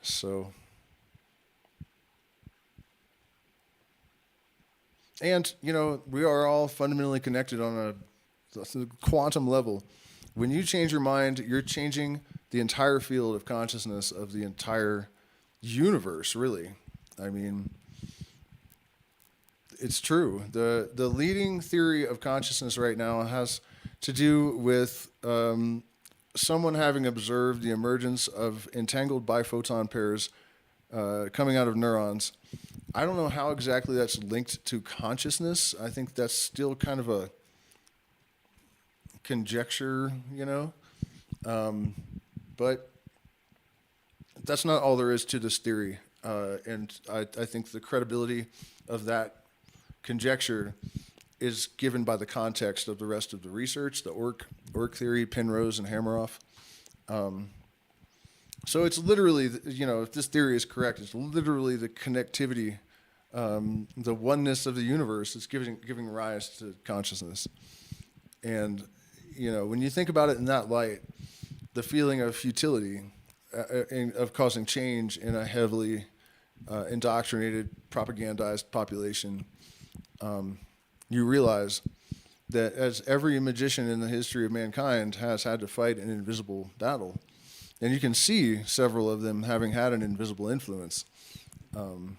So, and, we are all fundamentally connected on a quantum level. When you change your mind, you're changing the entire field of consciousness of the entire universe, really. I mean, it's true. The leading theory of consciousness right now has to do with someone having observed the emergence of entangled biphoton pairs coming out of neurons. I don't know how exactly that's linked to consciousness. I think that's still kind of a conjecture, but that's not all there is to this theory. And I think the credibility of that conjecture is given by the context of the rest of the research, the Orc theory, Penrose and Hameroff. So it's literally, if this theory is correct, it's literally the connectivity, the oneness of the universe that's giving rise to consciousness. And, when you think about it in that light, the feeling of futility, of causing change in a heavily indoctrinated, propagandized population, you realize that as every magician in the history of mankind has had to fight an invisible battle, and you can see several of them having had an invisible influence on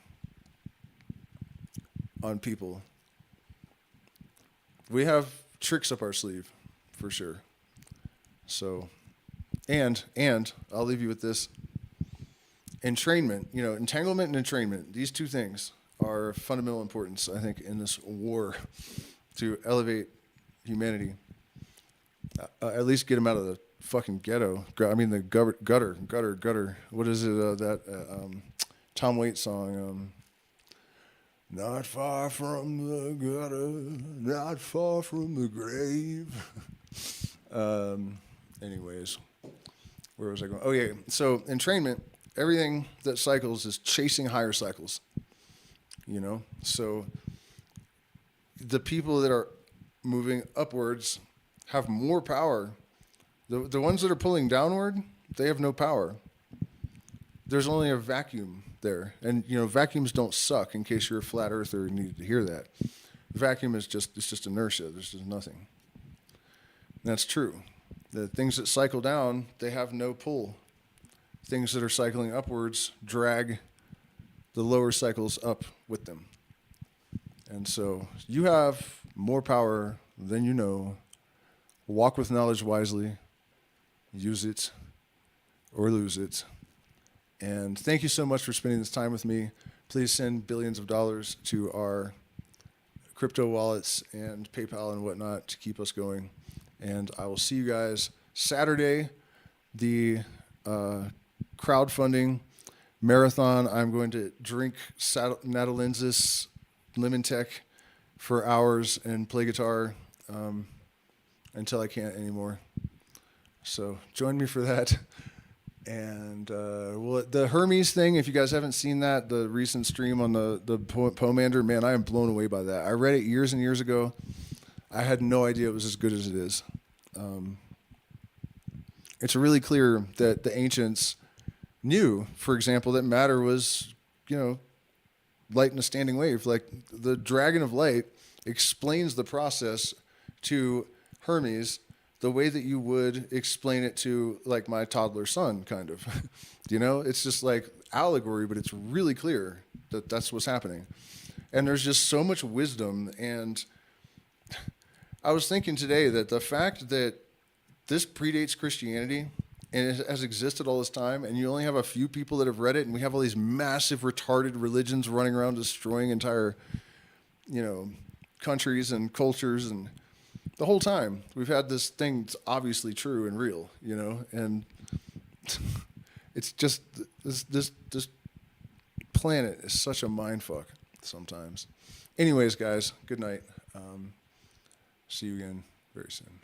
people. We have tricks up our sleeve, for sure. So, and I'll leave you with this. Entrainment, entanglement and entrainment, these two things are of fundamental importance, I think, in this war to elevate humanity. At least get them out of the fucking ghetto. I mean, the gutter. What is it, that Tom Waits song? Not far from the gutter, not far from the grave. Anyways, where was I going? Oh, yeah. So entrainment, everything that cycles is chasing higher cycles. So the people that are moving upwards have more power. The ones that are pulling downward, they have no power. There's only a vacuum there. And, vacuums don't suck, in case you're a flat earther and needed to hear that. Vacuum is just inertia. There's just nothing. And that's true. The things that cycle down, they have no pull. Things that are cycling upwards drag the lower cycles up with them. And so you have more power than you know. Walk with knowledge wisely. Use it or lose it. And thank you so much for spending this time with me. Please send billions of dollars to our crypto wallets and PayPal and whatnot to keep us going. And I will see you guys Saturday, the crowdfunding marathon. I'm going to drink Natalensis Lemon Tech for hours and play guitar until I can't anymore. So join me for that. And the Hermes thing, if you guys haven't seen that, the recent stream on the Pomander, man, I am blown away by that. I read it years and years ago. I had no idea it was as good as it is. It's really clear that the ancients knew, for example, that matter was, light in a standing wave. Like the dragon of light explains the process to Hermes the way that you would explain it to like my toddler son, kind of. It's just like allegory, but it's really clear that that's what's happening. And there's just so much wisdom. And I was thinking today that the fact that this predates Christianity, and it has existed all this time, and you only have a few people that have read it, and we have all these massive retarded religions running around destroying entire, countries and cultures, and the whole time we've had this thing that's obviously true and real, and it's just this planet is such a mind fuck sometimes. Anyways, guys, good night. See you again very soon.